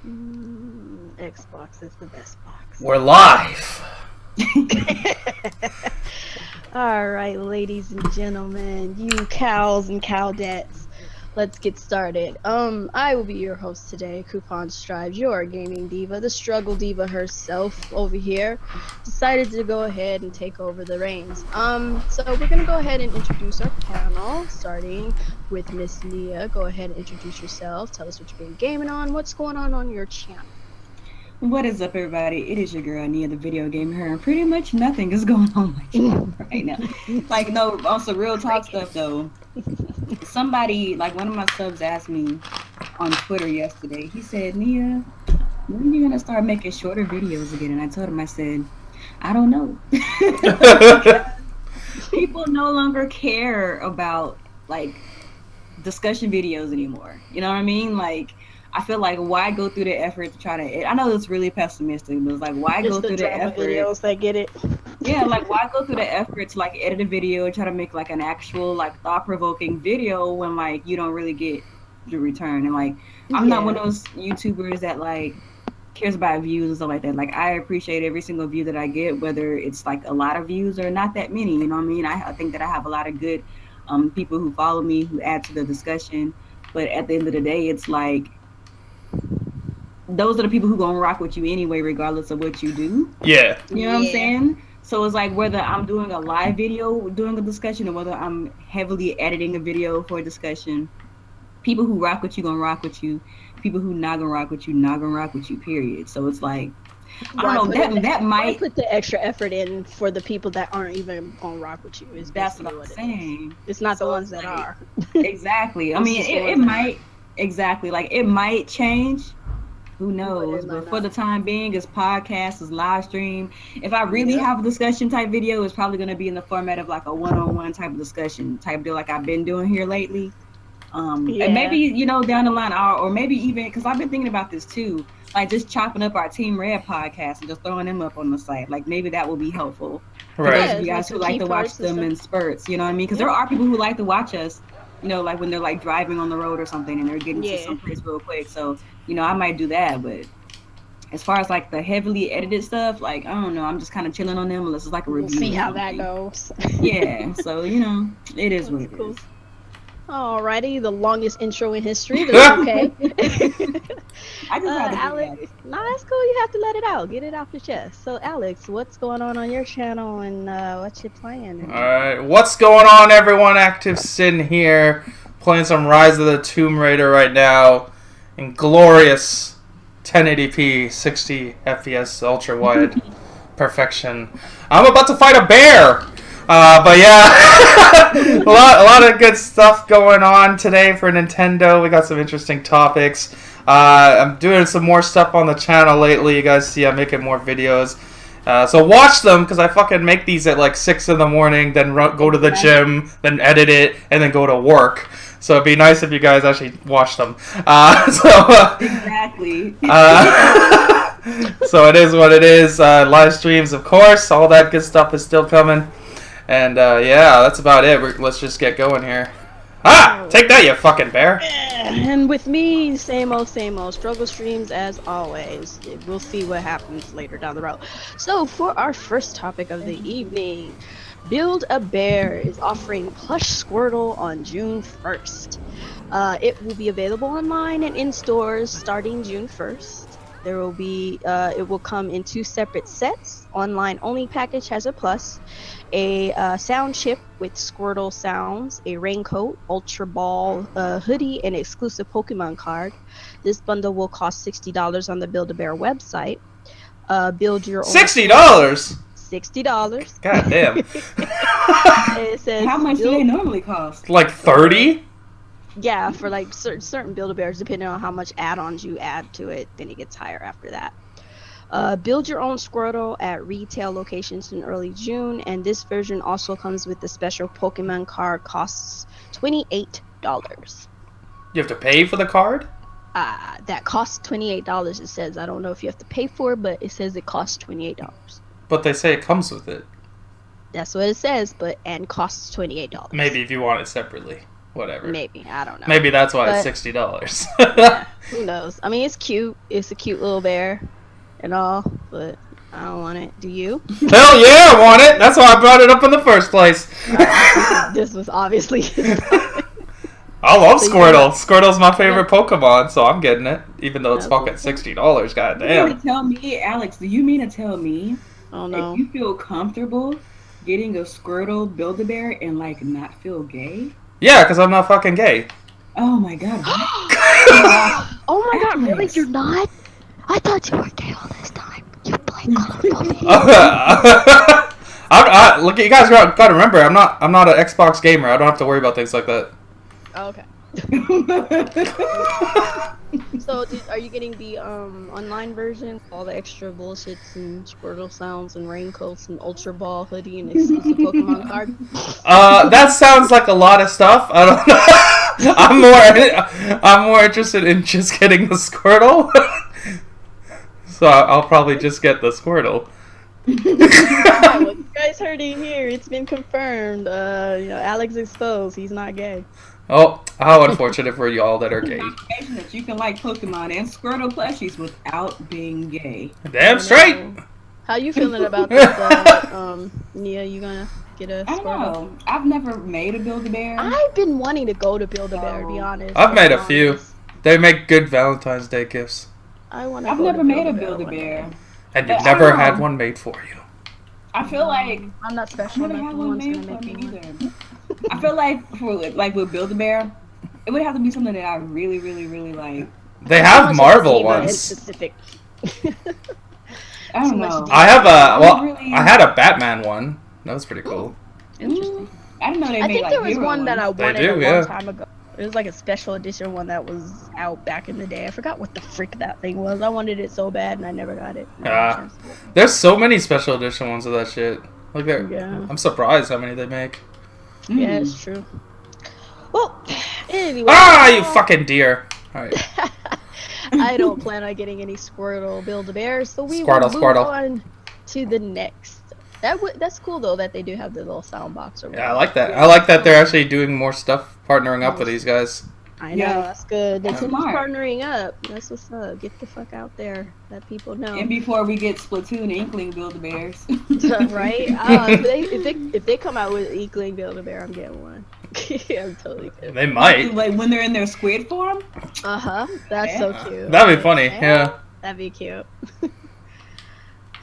Xbox is the best box. We're live. Alright, ladies and gentlemen, you cows and cowdettes, let's get started. I will be your host today, Kuuppon Stives, your gaming diva, the struggle diva herself over here, decided to go ahead and take over the reins. So we're gonna go ahead and introduce our panel, starting with Miss Nia. Go ahead and introduce yourself, tell us what you've been gaming on, what's going on your channel. What is up, everybody? It is your girl, Nia, TheVideoGamHer, and pretty much nothing is going on my channel right now. Like, no, on some real talk stuff, though. Somebody, like one of my subs asked me on Twitter yesterday, he said, Nia, when are you going to start making shorter videos again? And I told him, I said, I don't know. People no longer care about, like, discussion videos anymore. You know what I mean? Like, I feel like why go through the effort to try to? I know it's really pessimistic, but it's like why go through the effort? Videos that get it. Yeah, like why go through the effort to like edit a video and try to make like an actual like thought-provoking video when like you don't really get the return? And like I'm not one of those YouTubers that like cares about views and stuff like that. Like I appreciate every single view that I get, whether it's like a lot of views or not that many. You know what I mean? I think that I have a lot of good people who follow me who add to the discussion. But at the end of the day, it's like those are the people who gonna rock with you anyway, regardless of what you do. Yeah. You know what I'm saying? So it's like whether I'm doing a live video doing a discussion or whether I'm heavily editing a video for a discussion, people who rock with you gonna rock with you. People who not gonna rock with you, not gonna rock with you, period. So it's like I don't know, that might put the extra effort in for the people that aren't even gonna rock with you. That's what I'm saying. It's not the ones that are. Exactly. I mean it might exactly like it might change. Who knows? But for the time being, it's podcast, it's live stream. If I really have a discussion type video, it's probably going to be in the format of like a one-on-one type of discussion type deal like I've been doing here lately. And maybe, you know, down the line, or maybe even, because I've been thinking about this too, like just chopping up our Team Red podcast and just throwing them up on the site. Like maybe that will be helpful. For those of you guys who like to watch them in spurts, you know what I mean? Because there are people who like to watch us, you know, like when they're like driving on the road or something and they're getting to some place real quick. So, you know, I might do that, but as far as like the heavily edited stuff, like I don't know, I'm just kind of chilling on them unless it's like a review. See how that goes. Yeah, so you know, it is what it is. Alrighty, the longest intro in history. But okay. I just had to Alex, no, that's cool. You have to let it out, get it off your chest. So, Alex, what's going on your channel and what you playing? All right, what's going on, everyone? ActivesiN here, playing some Rise of the Tomb Raider right now in glorious 1080p 60 FPS ultra wide perfection. I'm about to fight a bear. But yeah, a lot of good stuff going on today for Nintendo. We got some interesting topics. I'm doing some more stuff on the channel lately. You guys see I'm making more videos. So watch them, because I fucking make these at like 6 in the morning, then go to the gym, then edit it, and then go to work. So it'd be nice if you guys actually watch them. Exactly. So it is what it is. Live streams, of course. All that good stuff is still coming. And yeah, that's about it. Let's just get going here. Take that, you fucking bear. And with me, same old struggle streams as always. We'll see what happens later down the road. So for our first topic of the evening, Build-A-Bear is offering plush Squirtle on June 1st. It will be available online and in stores starting June 1st. There will be, it will come in 2 separate sets. Online only package has a plus, a sound chip with Squirtle sounds, a raincoat, Ultra Ball hoodie, and exclusive Pokemon card. This bundle will cost $60 on the Build-A-Bear website. Build your own $60? $60. God damn. It says, how much do they normally cost? Like 30? Yeah, for like certain Build-A-Bears, depending on how much add-ons you add to it, then it gets higher after that. Build your own Squirtle at retail locations in early June, and this version also comes with the special Pokemon card, costs $28. You have to pay for the card? That costs $28, it says. I don't know if you have to pay for it, but it says it costs $28. But they say it comes with it. That's what it says, and costs $28. Maybe if you want it separately. whatever. Maybe, I don't know. Maybe that's why it's $60. Yeah, who knows? I mean, it's cute. It's a cute little bear and all, but I don't want it. Do you? Hell yeah, I want it. That's why I brought it up in the first place. This was obviously. I love Squirtle. Squirtle's my favorite Pokemon, so I'm getting it, even though it's fucking $60. Goddamn. You mean to tell me, Alex? Do you mean to tell me no. if you feel comfortable getting a Squirtle Build-A-Bear and like not feel gay? Yeah, because I'm not fucking gay. Oh my god. Oh my god, really? You're not? I thought you were gay all this time. You play Call of Duty. Look, you guys gotta remember, I'm not an Xbox gamer. I don't have to worry about things like that. Oh, okay. So, are you getting the online version? All the extra bullshits and Squirtle sounds and raincoats and Ultra Ball hoodie and exclusive Pokemon card? That sounds like a lot of stuff. I don't know. I'm more interested in just getting the Squirtle. So I'll probably just get the Squirtle. Well, you guys heard it here. It's been confirmed. Alex exposed. He's not gay. Oh, how unfortunate for y'all that are gay. That you can like Pokemon and Squirtle plushies without being gay. Damn straight. How you feeling about this? Nia, you gonna get a Squirtle? I don't know. I've never made a Build-A-Bear. I've been wanting to go to Build-A-Bear, to be honest. I've made a few. They make good Valentine's Day gifts. I've never made a Build-A-Bear. And you've never had one made for you. I feel like I'm not special. I never had one made for me either. I feel like with Build-A-Bear, it would have to be something that I really, really, really like. They have Marvel ones. Specific. I don't know. I had a Batman one. That was pretty cool. Interesting. I didn't know they made think like there was one that I wanted a long time ago. It was like a special edition one that was out back in the day. I forgot what the frick that thing was. I wanted it so bad and I never got it. There's so many special edition ones of that shit. Like I'm surprised how many they make. Yeah, it's true. Well, anyway. You fucking deer. Alright. I don't plan on getting any Squirtle Build-A-Bear, so we will move on to the next. That's cool though that they do have the little sound box. Yeah, I like that. I like that they're actually doing more stuff, partnering up with these guys. I know, that's good. They're partnering up. That's what's up. Get the fuck out there. Let people know. And before we get Splatoon Inkling Build-A-Bears. Right? If they come out with Inkling Build-A-Bear, I'm getting one. I'm totally good. They might. Like when they're in their squid form? That's so cute. That'd be funny, yeah. That'd be cute.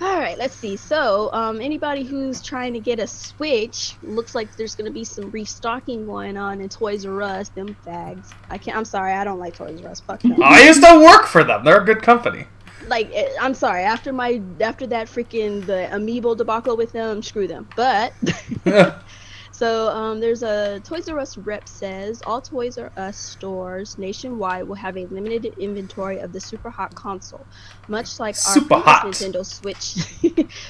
Alright, let's see. So, anybody who's trying to get a Switch, looks like there's gonna be some restocking going on in Toys R Us, them fags. I'm sorry, I don't like Toys R Us, fuck no. I used to work for them, they're a good company. Like, I'm sorry, after that freaking, the Amiibo debacle with them, screw them. But, so, there's a Toys R Us rep says, all Toys R Us stores nationwide will have a limited inventory of the Super Hot console. Much like our Nintendo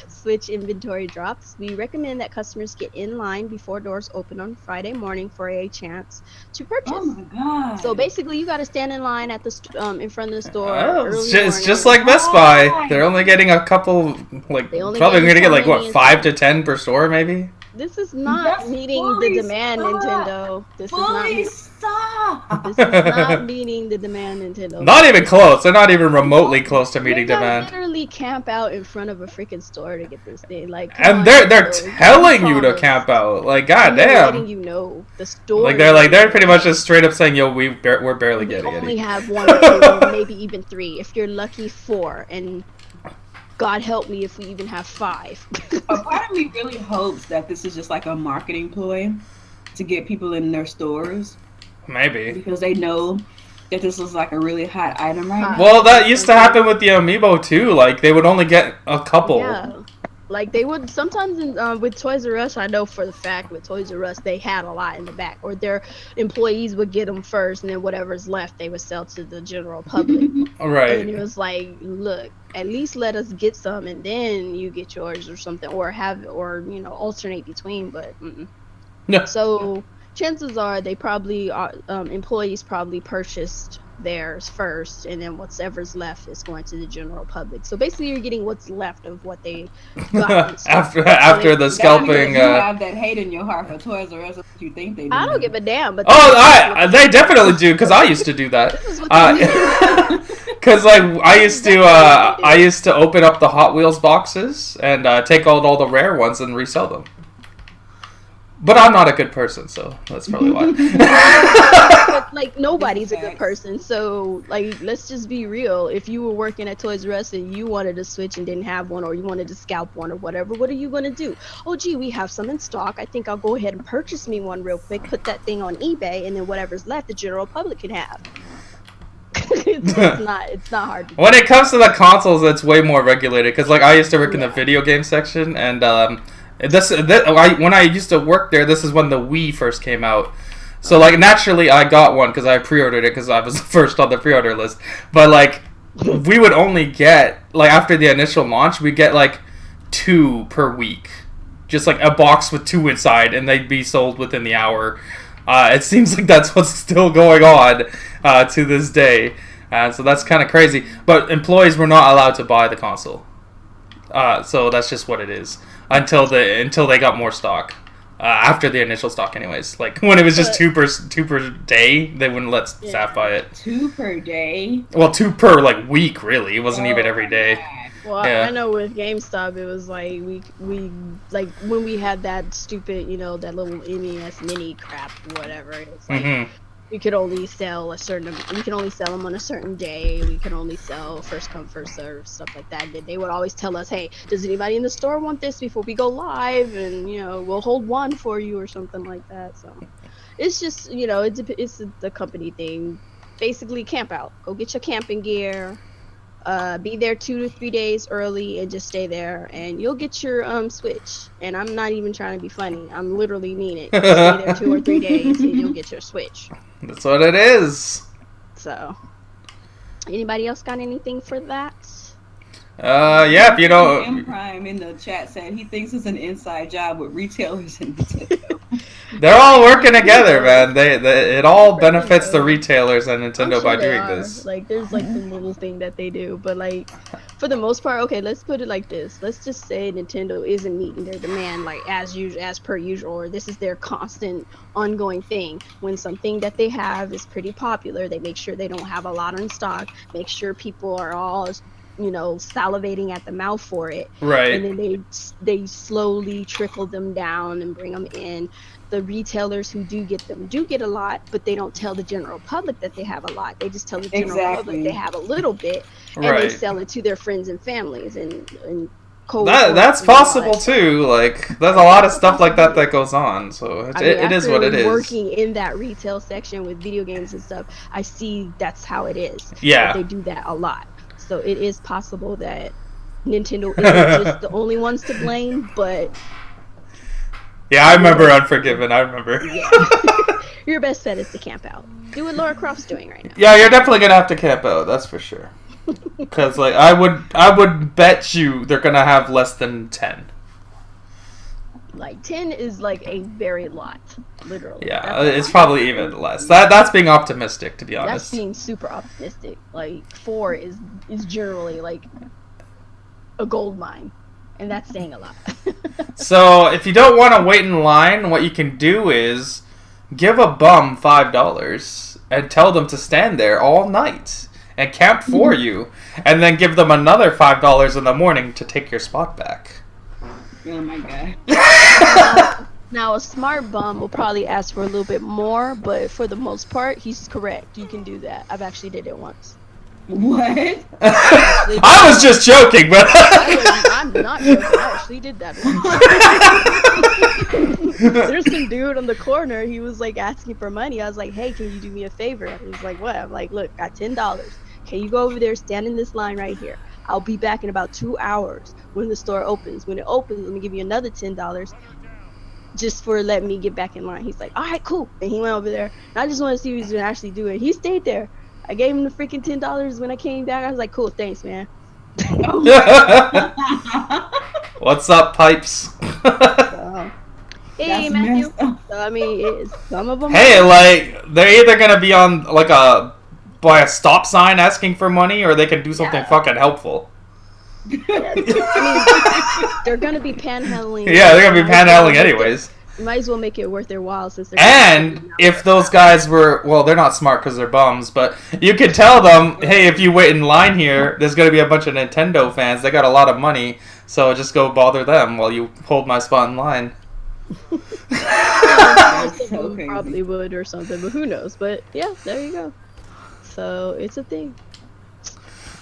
Switch inventory drops, we recommend that customers get in line before doors open on Friday morning for a chance to purchase. Oh my god! So basically, you got to stand in line at the in front of the store. It's just like Best Buy. They're only getting a couple, like probably going to get like what 5 to 10 per store, maybe. This is not meeting the demand, Nintendo. This is not meeting the demand, Nintendo. Not even close. They're not even remotely close to meeting demand. They literally camp out in front of a freaking store to get this thing. Like, and they're telling you to camp out. Like, goddamn. Letting you know the store. Like they're pretty much just straight up saying, "Yo, we're barely getting it." We only have 1 or 2, maybe even 3. If you're lucky, 4, and God help me if we even have 5. A part of me really hopes that this is just like a marketing ploy to get people in their stores. Maybe. Because they know that this is like a really hot item right now. Well, that used to happen with the Amiibo too. Like, they would only get a couple. Yeah. Like, they would sometimes with Toys R Us, I know for the fact with Toys R Us, they had a lot in the back. Or their employees would get them first, and then whatever's left, they would sell to the general public. Right. And it was like, look, at least let us get some, and then you get yours or something. Or alternate between, but no. So chances are they probably employees probably purchased theirs first, and then whatever's left is going to the general public. So basically, you're getting what's left of what they got after the scalping. You have that hate in your heart for Toys R Us. What you think they do? I don't give a damn. But they definitely do, because I used to do that. Because I used to open up the Hot Wheels boxes and take out all the rare ones and resell them. But I'm not a good person, so that's probably why. But, like, nobody's a good person, so, like, let's just be real. If you were working at Toys R Us and you wanted to switch and didn't have one, or you wanted to scalp one or whatever, what are you going to do? Oh, gee, we have some in stock. I think I'll go ahead and purchase me one real quick, put that thing on eBay, and then whatever's left, the general public can have. It's not hard to do. When it comes to the consoles, it's way more regulated, because, like, I used to work in the video game section, and, when I used to work there, this is when the Wii first came out. So, like, naturally, I got one because I pre-ordered it because I was the first on the pre-order list. But, like, we would only get, like, after the initial launch, we'd get, like, 2 per week. Just, like, a box with 2 inside, and they'd be sold within the hour. It seems like that's what's still going on to this day. So that's kind of crazy. But employees were not allowed to buy the console. So that's just what it is. Until they got more stock. After the initial stock, anyways. Like, when it was just 2 per day, they wouldn't let staff buy it. 2 per day? Well, 2 per, like, week, really. It wasn't even every day. Well, yeah. I know with GameStop, it was like, we like, when we had that stupid, that little NES mini crap, whatever, it's like, we could only sell them on a certain day. We could only sell first come, first serve, stuff like that. They would always tell us, hey, does anybody in the store want this before we go live? And, we'll hold one for you or something like that. So it's just, it's the company thing. Basically, camp out. Go get your camping gear. Be there 2 to 3 days early and just stay there, and you'll get your Switch. And I'm not even trying to be funny. I'm literally mean it. Just stay there 2 or 3 days and you'll get your Switch. That's what it is. So, anybody else got anything for that? Yeah, M Prime in the chat said he thinks it's an inside job with retailers and Nintendo. They're all working together, man. It all benefits the retailers and Nintendo by doing this. Like, there's like some little thing that they do, but like, for the most part, okay, let's put it like this. Let's just say Nintendo isn't meeting their demand, like as per usual, or this is their constant, ongoing thing. When something that they have is pretty popular, they make sure they don't have a lot in stock. Make sure people are all salivating at the mouth for it. Right. And then they slowly trickle them down and bring them in. The retailers who do get them do get a lot, but they don't tell the general public that they have a lot. They just tell the general public they have a little bit, and they sell it to their friends and families and that's possible too. Like, there's a lot of stuff like that goes on. So it is what it is. Working in that retail section with video games and stuff, I see that's how it is. Yeah, they do that a lot. So it is possible that Nintendo isn't just the only ones to blame, but... Yeah, I remember Unforgiven, I remember. Yeah. Your best bet is to camp out. Do what Lara Croft's doing right now. Yeah, you're definitely going to have to camp out, that's for sure. Because, like, I would bet you they're going to have less than 10. Like, 10 is, like, a very lot, literally. Yeah, it's probably even less. That's being optimistic, to be honest. That's being super optimistic. Like, 4 is generally, like, a gold mine. And that's saying a lot. So, if you don't want to wait in line, what you can do is give a bum $5 and tell them to stand there all night and camp for you. And then give them another $5 in the morning to take your spot back. Oh my god. Now, a smart bum will probably ask for a little bit more, but for the most part, he's correct. You can do that. I've actually did it once. What? I was just joking, but... I'm not joking. I actually did that once. There's some dude on the corner. He was, like, asking for money. I was like, hey, can you do me a favor? He was like, what? I'm like, look, got $10. Can you go over there, stand in this line right here? I'll be back in about 2 hours when the store opens. When it opens, let me give you another $10 just for letting me get back in line. He's like, all right, cool. And he went over there. And I just wanted to see what he was going to actually do. And he stayed there. I gave him the freaking $10 when I came back. I was like, cool, thanks, man. What's up, Pipes? Hey, Matthew. So, I mean, some of them... Hey, like, they're either going to be on, like, a by a stop sign asking for money, or they can do something fucking helpful. They're gonna be panhandling. Yeah, they're gonna be panhandling anyways. You might as well make it worth their while since they're. And if those guys were, well, they're not smart because they're bums, but you could tell them, hey, if you wait in line here, there's gonna be a bunch of Nintendo fans. They got a lot of money, so just go bother them while you hold my spot in line. So crazy. Probably would or something, but who knows? But yeah, there you go. So it's a thing.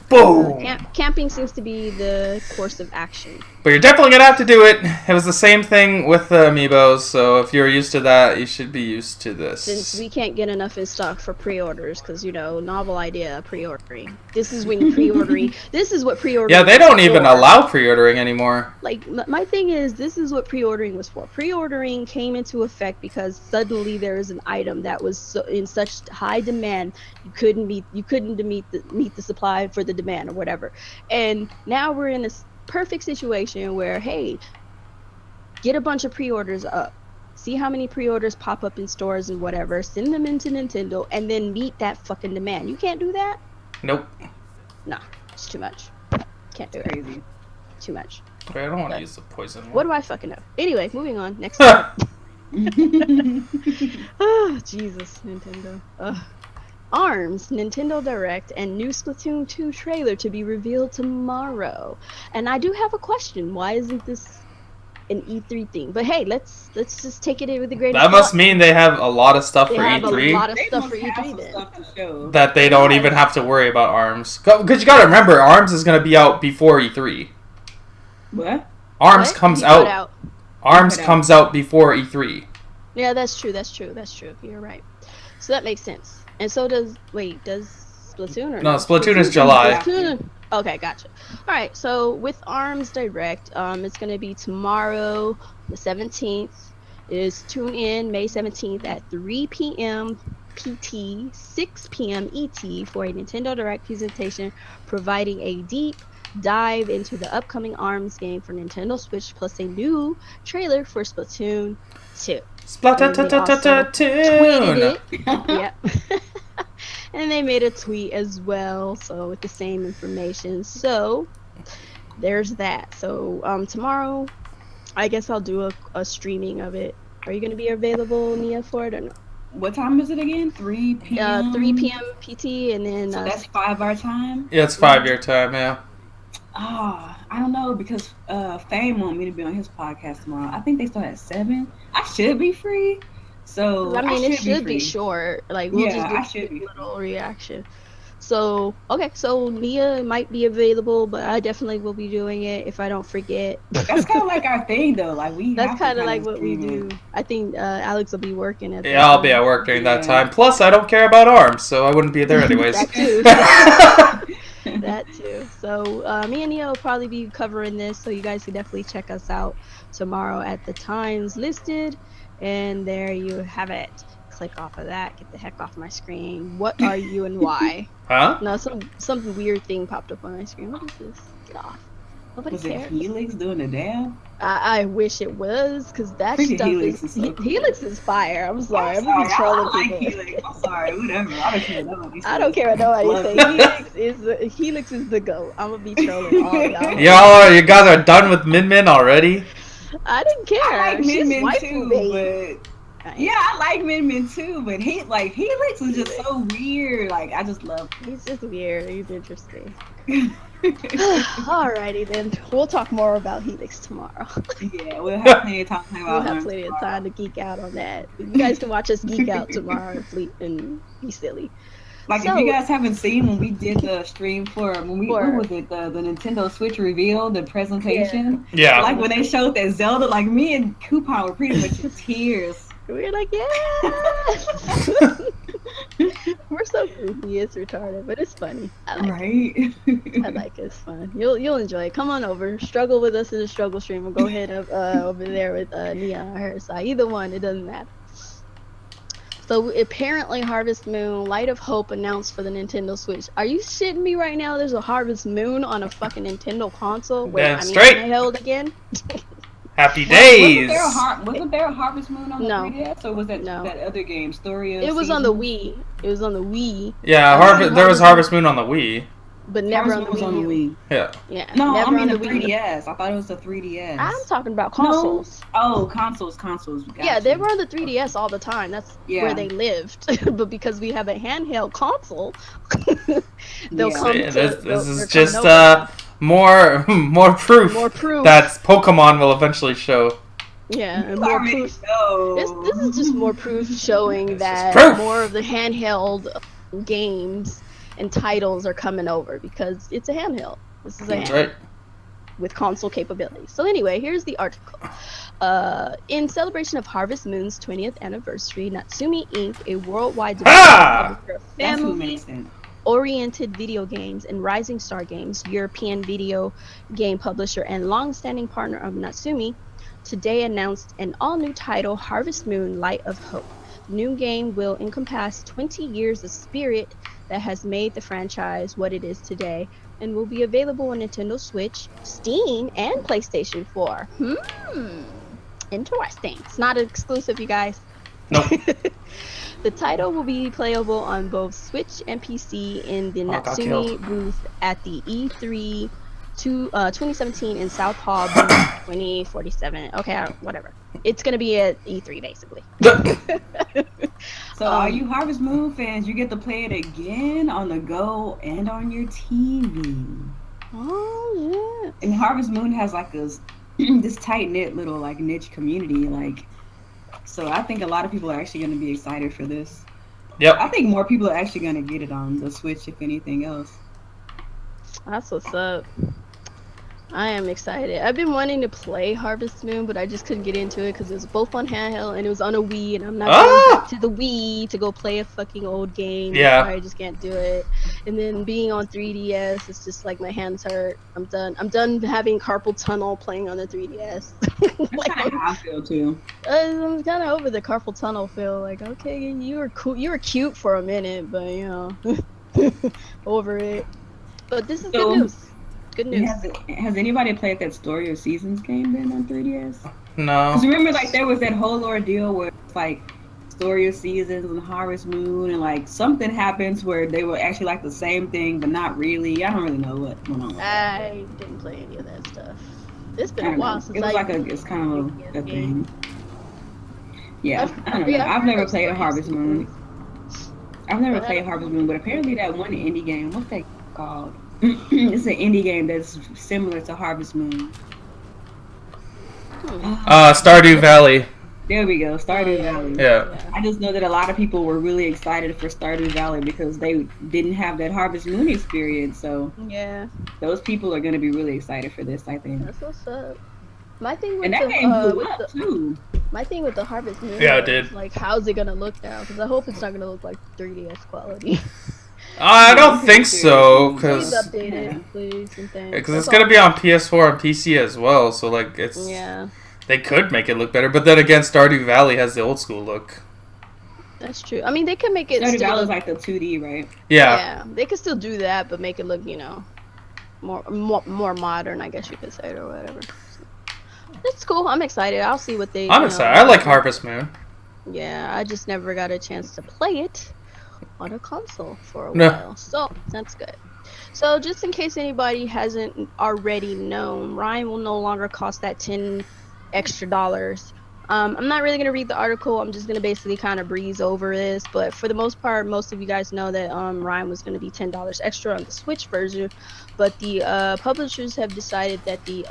Boom! Camping seems to be the course of action. But you're definitely going to have to do it. It was the same thing with the amiibos, so if you're used to that, you should be used to this. Since we can't get enough in stock for pre-orders, because, you know, novel idea, pre-ordering. This is when pre-ordering, this is what pre-ordering Yeah, they don't even allow pre-ordering anymore. Like, my thing is, this is what pre-ordering was for. Pre-ordering came into effect because suddenly there is an item that was in such high demand, you couldn't meet the supply for the demand or whatever. And now we're in this perfect situation where, hey, get a bunch of pre-orders up, see how many pre-orders pop up in stores and whatever, send them into Nintendo, and then meet that fucking demand. You can't do that? Nope. No, it's too much. Can't do it. Crazy. Too much. Wait, I don't want to use the poison one. What do I fucking know? Anyway, moving on. Next time. Oh, Jesus, Nintendo. ARMS, Nintendo Direct, and new Splatoon 2 trailer to be revealed tomorrow. And I do have a question. Why isn't this an E3 thing? But hey, let's just take it in with the greatest. That must mean they have a lot of stuff for E3. E3. A lot of stuff for E3 then. That they don't even have to worry about ARMS. Because you gotta remember, ARMS is gonna be out before E3. What? ARMS What? comes You cut out. ARMS comes out before E3. Yeah, that's true. You're right. So that makes sense. And so does Splatoon or no? Splatoon is July. Splatoon. Okay, gotcha. All right, so with ARMS Direct, it's gonna be tomorrow, the 17th. It is tune in May 17th at 3 p.m. PT, 6 p.m. ET for a Nintendo Direct presentation, providing a deep dive into the upcoming ARMS game for Nintendo Switch, plus a new trailer for Splatoon 2. Splatoon. Yep. And they made a tweet as well, so with the same information. So there's that. So tomorrow, I guess I'll do a streaming of it. Are you going to be available, Nia, for it or no? What time is it again? 3 p.m. 3 p.m. PT, and then so that's 5 our time. Yeah, it's 5 your time. Yeah. I don't know, because Fame want me to be on his podcast tomorrow. I think they start at 7. I should be free. So I mean, it should be short. Like, we'll just do a little reaction. So, okay, so Nia might be available, but I definitely will be doing it if I don't forget. That's kind of like our thing, though. Like, that's kind of like what we do. I think Alex will be working at. Yeah, I'll be at work during that time. Plus, I don't care about ARMS, so I wouldn't be there anyways. That too. That too. So me and Nia will probably be covering this, so you guys can definitely check us out tomorrow at the times listed. And there you have it. Click off of that. Get the heck off my screen. What are you and why? Huh? No, some weird thing popped up on my screen. What is this? Get off. Nobody cares. Was it Helix doing the dab? I wish it was, because that Freaking stuff Helix is so cool. Helix is fire. I'm sorry. I'm gonna be trolling people. Helix. I'm sorry. Whatever. I don't care what nobody says. Helix is the GOAT. I'm gonna be trolling all y'all. You guys are done with Min Min already? I didn't care. I like Min Min She's too, waifu, but yeah, I like Min Min too. But Helix is just so weird. Like, I just love him. He's just weird. He's interesting. Alrighty then. We'll talk more about Helix tomorrow. Yeah, we'll have plenty of time about We'll have plenty of time to geek out on that. You guys can watch us geek out tomorrow and be silly. Like, if you guys haven't seen when we did the stream what was it, the Nintendo Switch reveal, the presentation? Yeah. Like, when they showed that Zelda, like, me and Kuuppon were pretty much in tears. We were like, yeah. We're so goofy, it's retarded, but it's funny. I like it. I like it. It's fun. You'll enjoy it. Come on over. Struggle with us in the struggle stream, or go ahead over there with Nia on her side. Either one, it doesn't matter. So apparently Harvest Moon Light of Hope announced for the Nintendo Switch. Are you shitting me right now? There's a Harvest Moon on a fucking Nintendo console? Wait, Damn straight. handheld again? Happy Well, days. wasn't there a Harvest Moon on the No. 3DS, or was that that other game, Story of It was Seasons? on the Wii. It was on the Wii. Yeah, there was Harvest Moon on the Wii. But never Harvest on the Moon was on the Wii. Wii. Yeah. Yeah. No, never I mean on the 3DS. I thought it was the 3DS. I'm talking about consoles. No? Oh, consoles. Gotcha. Yeah, they were on the 3DS all the time. That's where they lived. But because we have a handheld console, they'll come to... This is just more proof that Pokemon will eventually show. Yeah, and more proof. This is just more proof showing that more of the handheld games and titles are coming over because it's a handheld. This is a handheld with console capabilities. So anyway, here's the article. In celebration of Harvest Moon's 20th anniversary, Natsume Inc., a worldwide developer of family-oriented video games and Rising Star Games, European video game publisher and long-standing partner of Natsume, today announced an all-new title, Harvest Moon: Light of Hope. The new game will encompass 20 years of spirit that has made the franchise what it is today and will be available on Nintendo Switch, Steam, and PlayStation 4. Interesting. It's not exclusive, you guys. Nope. The title will be playable on both Switch and PC in the Natsume booth at the E3 2017 in South Hall booth 2047. Okay, whatever. It's gonna be at E3 basically. So are you Harvest Moon fans? You get to play it again on the go and on your TV. Oh yeah. And Harvest Moon has like this tight knit little like niche community, like. So I think a lot of people are actually going to be excited for this. Yep. I think more people are actually going to get it on the Switch, if anything else. That's what's up. I am excited. I've been wanting to play Harvest Moon, but I just couldn't get into it because it was both on handheld and it was on a Wii, and I'm not going back to the Wii to go play a fucking old game. Yeah. I just can't do it. And then being on 3DS, it's just like my hands hurt. I'm done. I'm done having carpal tunnel playing on the 3DS. That's kind of how I feel too. I'm kind of over the carpal tunnel feel. Like, okay, you were cool, you were cute for a minute, but you know, over it. But this is good news. Good news. Has anybody played that Story of Seasons game then on 3DS? No. Because remember, like, there was that whole ordeal where it's like Story of Seasons and Harvest Moon, and like something happens where they were actually like the same thing, but not really. I don't really know what went on. I didn't play any of that stuff. It's been a while since it's kind of a thing. Yeah, I don't know. I've never played a Harvest Moon. I've never played Harvest Moon, but apparently that one indie game, what's that called? It's an indie game that's similar to Harvest Moon. Stardew Valley. There we go, Stardew Valley. Yeah. I just know that a lot of people were really excited for Stardew Valley because they didn't have that Harvest Moon experience. So yeah, those people are going to be really excited for this, I think. That's what's up. My thing with and that game blew up too. My thing with the Harvest Moon, it did. Like, how's it gonna look now? Because I hope it's not gonna look like 3DS quality. I don't think so, because please update it, please, and thanks. Because it's gonna be on PS4 and PC as well, so like it's they could make it look better, but then again, Stardew Valley has the old school look. That's true. I mean, they can make it. Stardew Valley is like the 2D, right? Yeah. Yeah, they can still do that, but make it look, you know, more modern, I guess you could say, or whatever. It's cool. I'm excited. I'll see what they. I'm excited. I like Harvest Moon. Yeah, I just never got a chance to play it on a console for a while, so that's good. So just in case anybody hasn't already known, Ryan will no longer cost that $10 extra. I'm not really gonna read the article. I'm just gonna basically kind of breeze over this, but for the most part, most of you guys know that Ryan was gonna be $10 extra on the Switch version, but the publishers have decided that the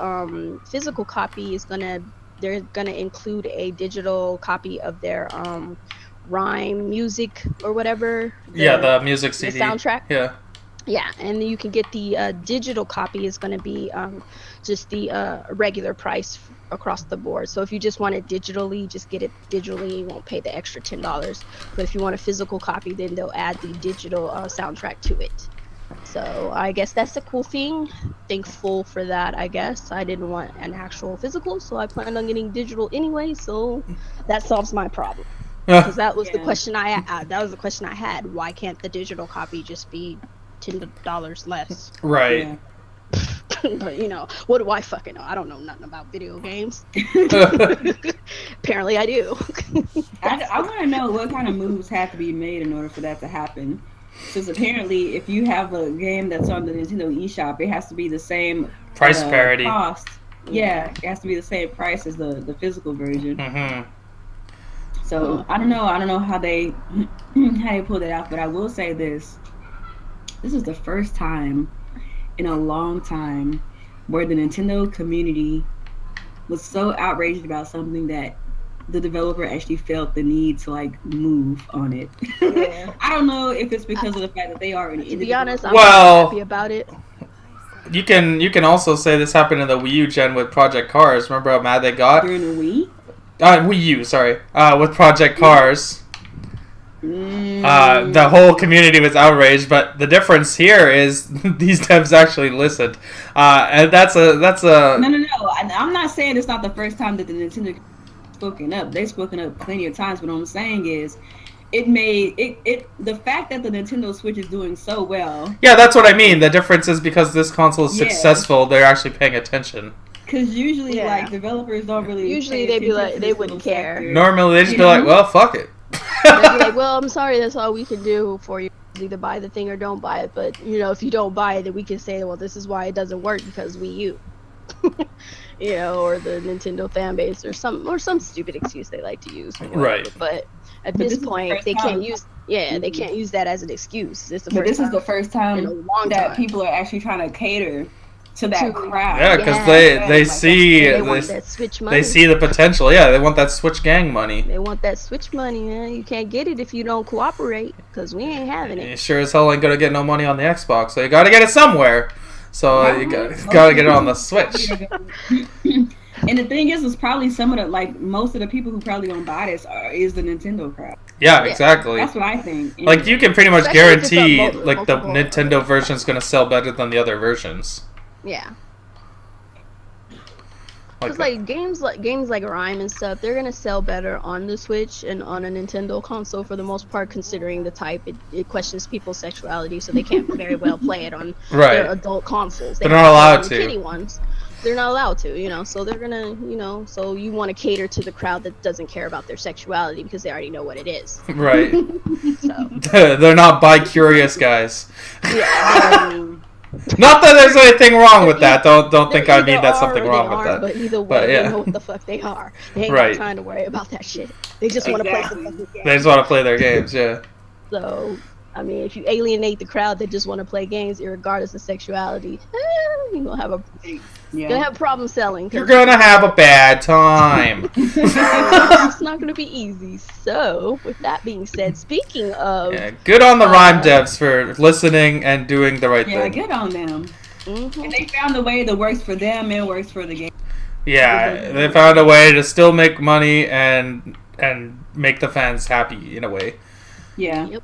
physical copy is they're gonna include a digital copy of their Rhyme music or whatever. The music CD. The soundtrack. Yeah. Yeah, and you can get the digital copy is going to be just the regular price across the board. So if you just want it digitally, just get it digitally. You won't pay the extra $10. But if you want a physical copy, then they'll add the digital soundtrack to it. So I guess that's a cool thing. Thankful for that, I guess. I didn't want an actual physical, so I planned on getting digital anyway. So that solves my problem. Because that was the question I had. Why can't the digital copy just be $10 less? Right. But what do I fucking know? I don't know nothing about video games. Apparently I do. I want to know what kind of moves have to be made in order for that to happen. Since apparently, if you have a game that's on the Nintendo eShop, it has to be the same price parity cost. Yeah, it has to be the same price as the physical version. Mm-hmm. So I don't know how they pull that out, but I will say this: this is the first time in a long time where the Nintendo community was so outraged about something that the developer actually felt the need to like move on it. Yeah. I don't know if it's because of the fact that they are an. To be honest, I'm not happy about it. You can also say this happened in the Wii U gen with Project Cars. Remember how mad they got during the Wii? Wii U, sorry, with Project Cars. The whole community was outraged, but the difference here is these devs actually listened, and that's a no. I'm not saying it's not the first time that the Nintendo spoken up. They've spoken up plenty of times, but what I'm saying is it made it the fact that the Nintendo Switch is doing so well. Yeah, that's what I mean. The difference is because this console is successful, they're actually paying attention. Because usually, like, developers don't really. Usually, they'd be like, they wouldn't care. Normally, they just be like, well, fuck it. They'd be like, well, I'm sorry, that's all we can do for you. Either buy the thing or don't buy it. But, if you don't buy it, then we can say, well, this is why it doesn't work, because Wii U. Or the Nintendo fan base or some stupid excuse they like to use. Right. But at this point, they can't use they can't use that as an excuse. This is the first time in a long that people are actually trying to cater to that crowd. Yeah, because they see that Switch money. They see the potential. Yeah, they want that Switch gang money. They want that Switch money, man. You can't get it if you don't cooperate, because we ain't having it. You sure as hell ain't gonna get no money on the Xbox, so you gotta get it somewhere. So you gotta get it on the Switch. And the thing is probably some of the most of the people who probably gonna buy this is the Nintendo crowd. Yeah, exactly. That's what I think. Like you can pretty much guarantee like the Nintendo version is gonna sell better than the other versions. Yeah. Because games like Rhyme and stuff, they're gonna sell better on the Switch and on a Nintendo console for the most part, considering the type. It questions people's sexuality, so they can't very well play it on their adult consoles. They're not allowed to. Kiddie ones. They're not allowed to, so they're gonna, so you want to cater to the crowd that doesn't care about their sexuality because they already know what it is. Right. So. They're not bi-curious guys. Yeah. Not that there's anything wrong with that. Don't think I mean that's something wrong with that. But either way, they know what the fuck they are. They ain't got time to worry about that shit. They just want to play some fucking games. They just want to play their games, yeah. So, I mean, if you alienate the crowd that just want to play games, regardless of sexuality, you're gonna have a problem selling. You're gonna have a bad time. It's not gonna be easy. So, with that being said, speaking of, good on the Rhyme devs for listening and doing the right thing. Yeah, good on them. Mm-hmm. And they found a way that works for them and works for the game. Yeah, they found a way to still make money and make the fans happy in a way. Yeah. Yep.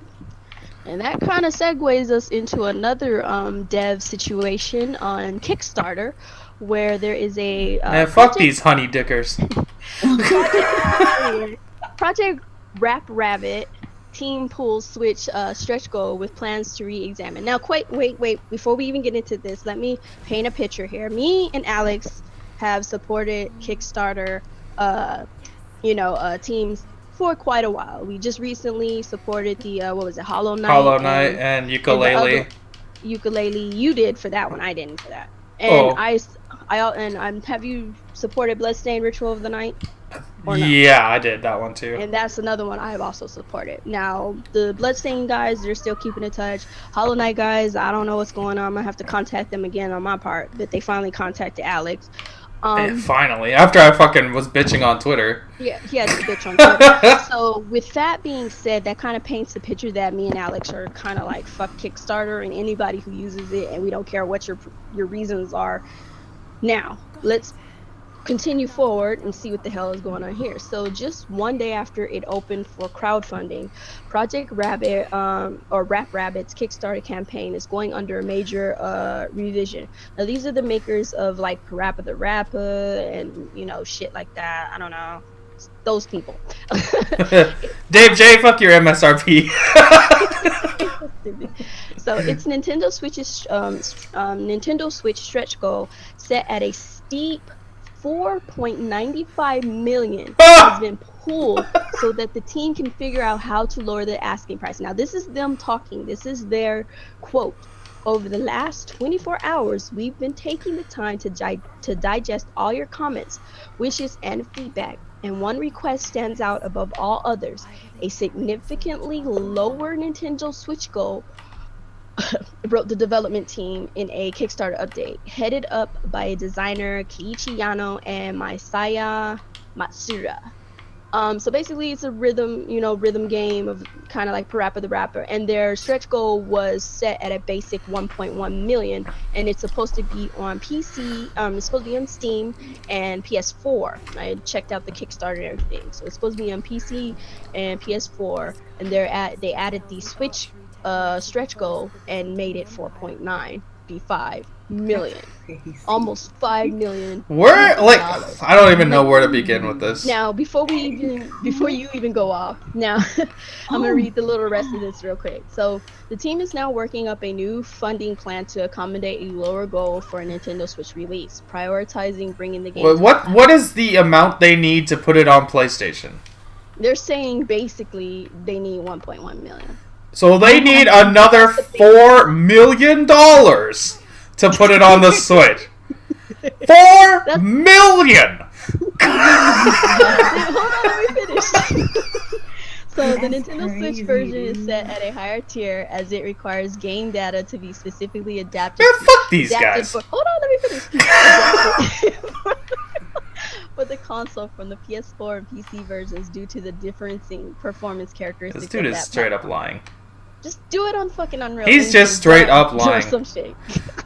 And that kind of segues us into another dev situation on Kickstarter, where there is a fuck these honey dickers. Project Rap Rabbit team pulls Switch stretch goal with plans to re-examine. Now, wait. Before we even get into this, let me paint a picture here. Me and Alex have supported Kickstarter, teams for quite a while. We just recently supported the Hollow Knight and Ukulele. Ukulele, you did for that one. I didn't for that. And have you supported Bloodstained Ritual of the Night? Or no? Yeah, I did that one too. And that's another one I have also supported. Now, the Bloodstained guys, they're still keeping in touch. Hollow Knight guys, I don't know what's going on. I'm gonna have to contact them again on my part. But they finally contacted Alex. Finally, after I fucking was bitching on Twitter. Yeah, he had to bitch on Twitter. So, with that being said, that kind of paints the picture that me and Alex are kind of like, fuck Kickstarter and anybody who uses it, and we don't care what your reasons are. Now, let's continue forward and see what the hell is going on here. So, just one day after it opened for crowdfunding, Project Rabbit, or Rap Rabbit's Kickstarter campaign is going under a major revision. Now, these are the makers of like Parappa the Rapper and shit like that. I don't know, those people. Dave J, fuck your MSRP. So it's Nintendo Switch stretch goal set at a steep 4.95 million has been pulled so that the team can figure out how to lower the asking price. Now, this is them talking. This is their quote. Over the last 24 hours, we've been taking the time to digest all your comments, wishes, and feedback. And one request stands out above all others: a significantly lower Nintendo Switch goal, wrote the development team in a Kickstarter update, headed up by a designer Keiichi Yano and Masaya Matsuura. So basically it's a rhythm game of kind of like Parappa the Rapper, and their stretch goal was set at a basic 1.1 million, and it's supposed to be on PC, it's supposed to be on Steam and PS4. I checked out the Kickstarter and everything, so it's supposed to be on PC and PS4, and they added the Switch stretch goal and made it 4.95 million. Almost 5 million. Where, like, I don't even know where to begin with this. Now, before you even go off, now I'm gonna read the little rest of this real quick. So the team is now working up a new funding plan to accommodate a lower goal for a Nintendo Switch release, prioritizing bringing the game. What is the amount they need to put it on PlayStation? They're saying basically they need 1.1 million. So they need another $4 million to put it on the Switch. $4 million! Hold on, let me finish. So the Nintendo Switch version is set at a higher tier as it requires game data to be specifically adapted. Man, fuck these guys. Hold on, let me finish. For the console from the PS4 and PC versions due to the differing performance characteristics. This dude is straight up lying. Just do it on fucking Unreal. He's just straight up lying. Some shit.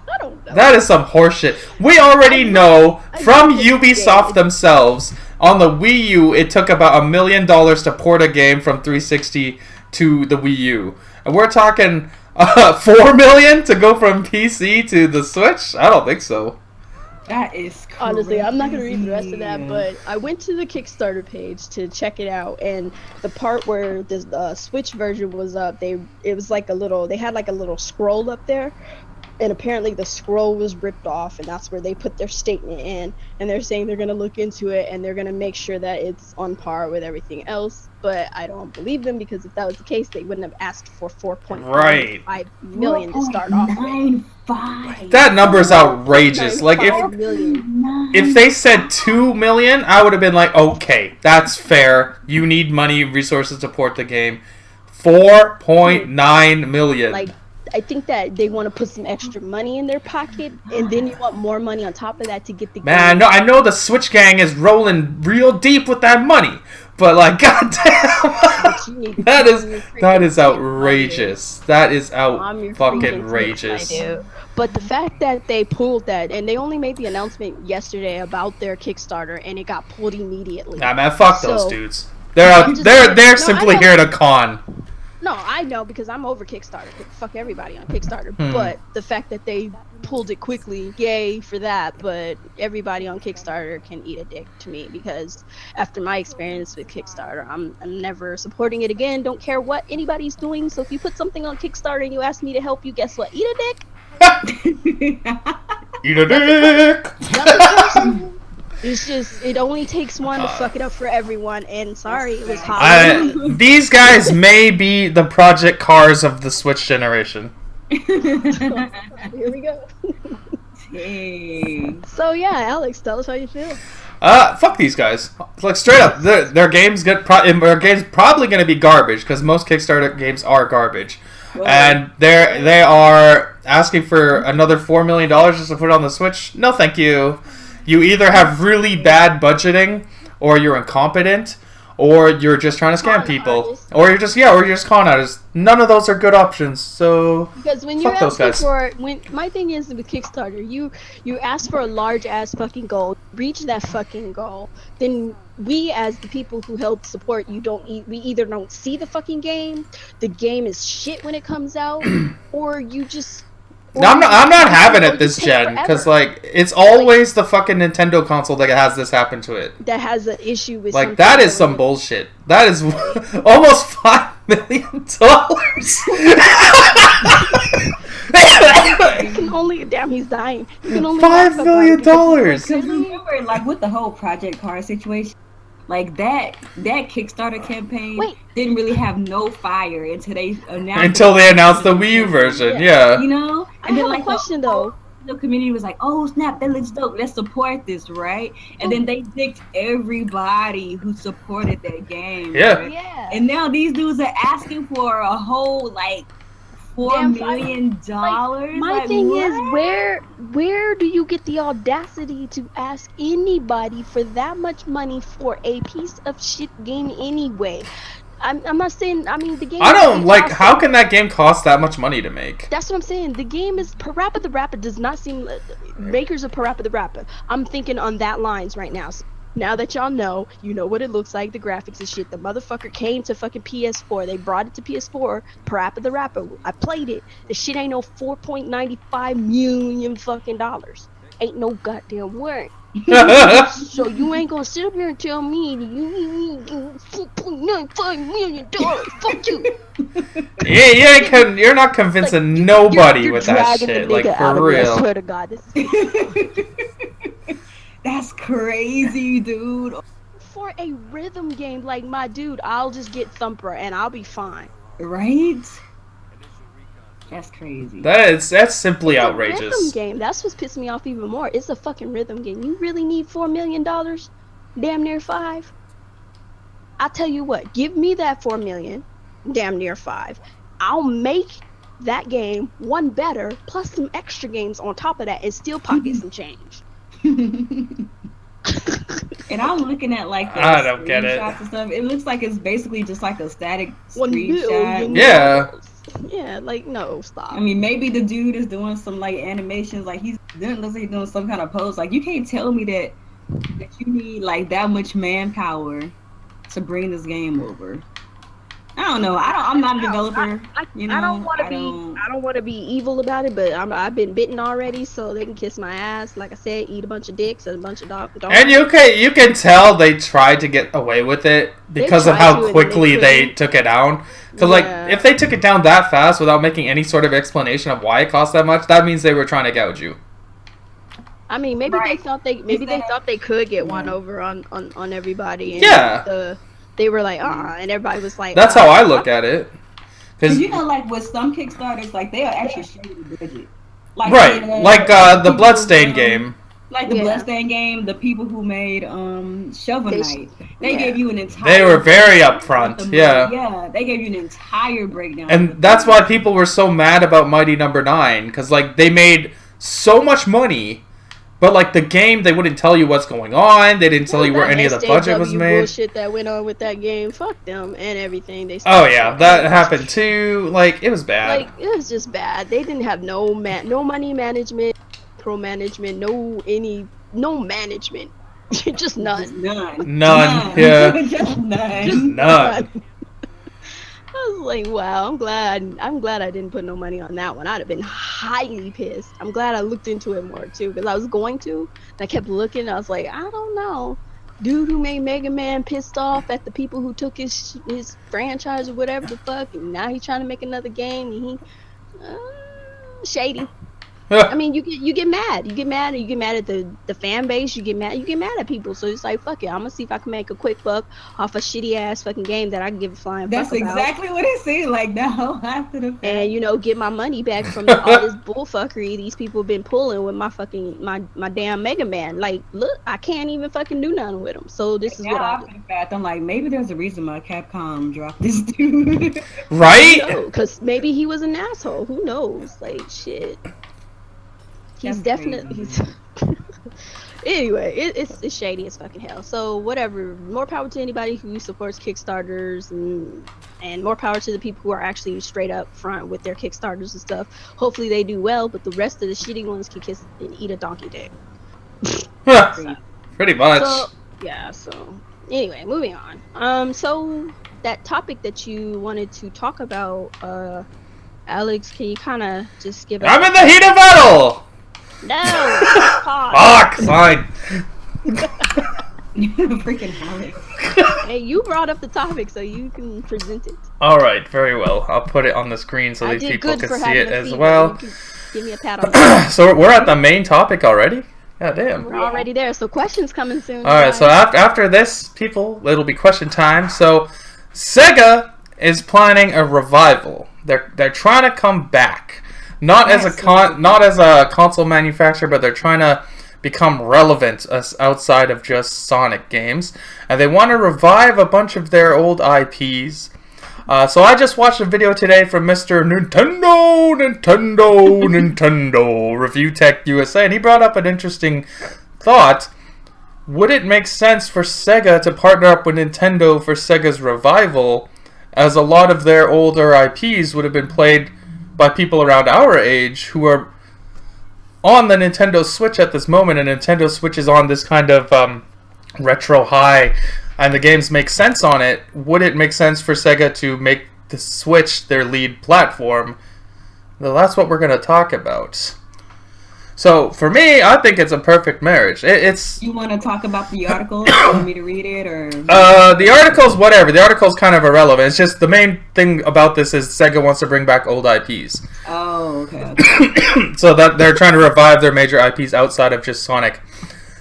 I don't know. That is some horseshit. We already know from Ubisoft themselves, on the Wii U, it took about $1 million to port a game from 360 to the Wii U. And we're talking $4 million to go from PC to the Switch? I don't think so. That is crazy. Honestly, I'm not gonna read the rest of that, but I went to the Kickstarter page to check it out, and the part where the Switch version was up, they had like a little scroll up there, and apparently the scroll was ripped off, and that's where they put their statement in, and they're saying they're gonna look into it and they're gonna make sure that it's on par with everything else. But I don't believe them, because if that was the case, they wouldn't have asked for 4.5 million to start off with. That number is outrageous. Like, if they said 2 million, I would have been like, okay, that's fair. You need money, resources to port the game. 4.9 million. Like, I think that they want to put some extra money in their pocket, and then you want more money on top of that to get the game. Man, no, I know the Switch gang is rolling real deep with that money, but like, goddamn, that is outrageous. That is fucking outrageous. But the fact that they pulled that, and they only made the announcement yesterday about their Kickstarter, and it got pulled immediately. Nah, man, fuck those dudes. They're simply here to con. No, I know, because I'm over Kickstarter. Fuck everybody on Kickstarter. But the fact that they pulled it quickly, yay for that. But everybody on Kickstarter can eat a dick to me, because after my experience with Kickstarter, I'm never supporting it again. Don't care what anybody's doing. So if you put something on Kickstarter and you ask me to help you, guess what? Eat a dick. Eat a dick. It's just, it only takes one to fuck it up for everyone, and sorry, it was hot. These guys may be the Project Cars of the Switch generation. Here we go. Dang. So yeah, Alex, tell us how you feel. Fuck these guys. Like, straight up, their game's probably going to be garbage, because most Kickstarter games are garbage. Whoa. And they are asking for another $4 million just to put it on the Switch. No, thank you. You either have really bad budgeting, or you're incompetent, or you're just trying to scam people, or you're just con artists. None of those are good options. So because when you're asking for, my thing is with Kickstarter, you ask for a large ass fucking goal, reach that fucking goal, then we as the people who help support you we either don't see the fucking game, the game is shit when it comes out, or you just. No, I'm not having it this gen, because like it's always the fucking Nintendo console that has this happen to it. That has an issue with like that is some bullshit. That is almost million. He can only he's dying. He can only $5 million. Because remember, like with the whole Project Cars situation, like that Kickstarter campaign didn't really have no fire until they announced the Wii U version. Yeah. You know, and I then have a question though. The community was like, "Oh snap, that looks dope. Let's support this, right?" And then they dicked everybody who supported that game. Yeah. Right? Yeah. And now these dudes are asking for a whole like $4 million. My thing is, where do you get the audacity to ask anybody for that much money for a piece of shit game anyway? I'm not saying. I mean, the game. I don't like. How can that game cost that much money to make? That's what I'm saying. The game is Parappa the Rapper does not seem makers of Parappa the Rapper. I'm thinking on that lines right now. So now that y'all know, you know what it looks like, the graphics and shit. The motherfucker came to fucking PS4. They brought it to PS4. Parappa the Rapper. I played it. The shit ain't no $4.95 million fucking dollars. Ain't no goddamn word. So you ain't gonna sit up here and tell me you $4.95 million. Fuck you. Yeah, you're not convincing nobody you're with that shit. Like for real. I swear to God, this is that's crazy, dude. For a rhythm game, like my dude, I'll just get Thumper and I'll be fine. Right? That's crazy. That's simply it's outrageous. A rhythm game. That's what's pissing me off even more. It's a fucking rhythm game. You really need $4 million? Damn near $5 million. I tell you what, give me that $4 million, damn near $5 million. I'll make that game one better, plus some extra games on top of that, and still pocket some change. And I'm looking at like the I don't get it. And stuff. It looks like it's basically just like a static $1 screenshot. billion. Yeah. Yeah, like no, stop. I mean, maybe the dude is doing some like animations, like looks like he's doing some kind of pose. Like you can't tell me that you need like that much manpower to bring this game over. I don't know. I'm not a developer. I don't want to be evil about it, but I've been bitten already, so they can kiss my ass. Like I said, eat a bunch of dicks and a bunch of dogs. And you can tell they tried to get away with it because of how quickly they took it down. Because like if they took it down that fast without making any sort of explanation of why it cost that much, that means they were trying to gouge you. I mean, maybe they thought they could get one over on everybody. And they were like, and everybody was like, that's how I look at it. Because you know, like with some Kickstarters, like they are actually showing the budget. Like, the Bloodstained game. Like the Bloodstained game, the people who made Shovel Knight, they gave you an entire. They were very upfront. Yeah, they gave you an entire breakdown. And that's why people were so mad about Mighty Number 9, because like they made so much money. But like the game, they wouldn't tell you what's going on. They didn't tell you where any of the budget was made. Bullshit that went on with that game. Fuck them and everything. That happened too. Like it was bad. Like it was just bad. They didn't have no money management, pro management, no management. Just none. None. Yeah. Just none. Just none. I was like, wow, I'm glad I didn't put no money on that one. I'd have been highly pissed. I'm glad I looked into it more too, because I was going to, and I kept looking. I was like, I don't know. Dude who made Mega Man pissed off at the people who took his franchise or whatever the fuck, and now he's trying to make another game, and he shady. I mean, you get mad. You get mad at the fan base. You get mad at people. So it's like, fuck it. I'm gonna see if I can make a quick buck off a shitty ass fucking game that I can give a flying fuck about. That's exactly what it seemed like now after the fact. And get my money back from all this bullfuckery these people been pulling with my fucking my damn Mega Man. Like, look, I can't even fucking do nothing with them. So this is what I do. After the fact, I'm like, maybe there's a reason why Capcom dropped this dude. Right? Because maybe he was an asshole. Who knows? Like, shit. He's definitely. Anyway, it's shady as fucking hell. So whatever. More power to anybody who supports Kickstarters, and more power to the people who are actually straight up front with their Kickstarters and stuff. Hopefully they do well, but the rest of the shitty ones can kiss and eat a donkey dick. Pretty much. So anyway, moving on. So that topic that you wanted to talk about, Alex, can you kind of just give us? I'm in the heat of battle. No. Fuck. Fine. Freaking Alex. Hey, you brought up the topic, so you can present it. All right, very well. I'll put it on the screen so these people can see it as well. Give me a pat on the back. So we're at the main topic already? God damn. We're already there, so questions coming soon. All right, so after this, people, it'll be question time. So Sega is planning a revival. They're trying to come back, not as a console manufacturer, but they're trying to become relevant outside of just Sonic games, and they want to revive a bunch of their old IPs. So I just watched a video today from Mr. Nintendo Review Tech USA, and he brought up an interesting thought. Would it make sense for Sega to partner up with Nintendo for Sega's revival, as a lot of their older IPs would have been played by people around our age who are on the Nintendo Switch at this moment, and Nintendo Switch is on this kind of retro high, and the games make sense on it. Would it make sense for Sega to make the Switch their lead platform? Well, that's what we're going to talk about. So, for me, I think it's a perfect marriage. It's. You want to talk about the article? You want me to read it, or? The article's whatever. The article's kind of irrelevant. It's just the main thing about this is Sega wants to bring back old IPs. Oh, okay. So that they're trying to revive their major IPs outside of just Sonic.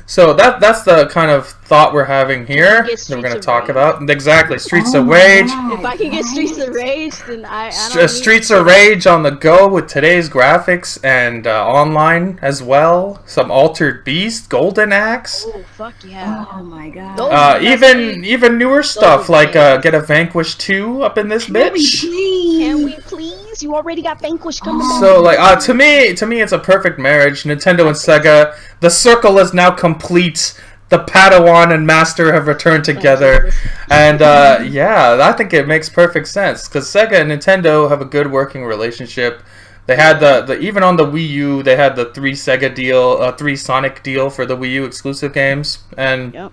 So that's the kind of thought we're having here. That we're going to talk about. Exactly, Streets of Rage. If I can get Streets of Rage, then I don't Streets of Rage on the go with today's graphics and online as well. Some Altered Beast, Golden Axe. Oh fuck yeah! Oh my god. Even newer stuff like get a Vanquish 2 up in this bitch. Can we please? You already got Vanquish coming. So like to me it's a perfect marriage. Nintendo and Sega. The circle is now complete. The Padawan and Master have returned together, and I think it makes perfect sense because Sega and Nintendo have a good working relationship. They had the even on the Wii U, they had the 3 Sonic deal for the Wii U exclusive games, and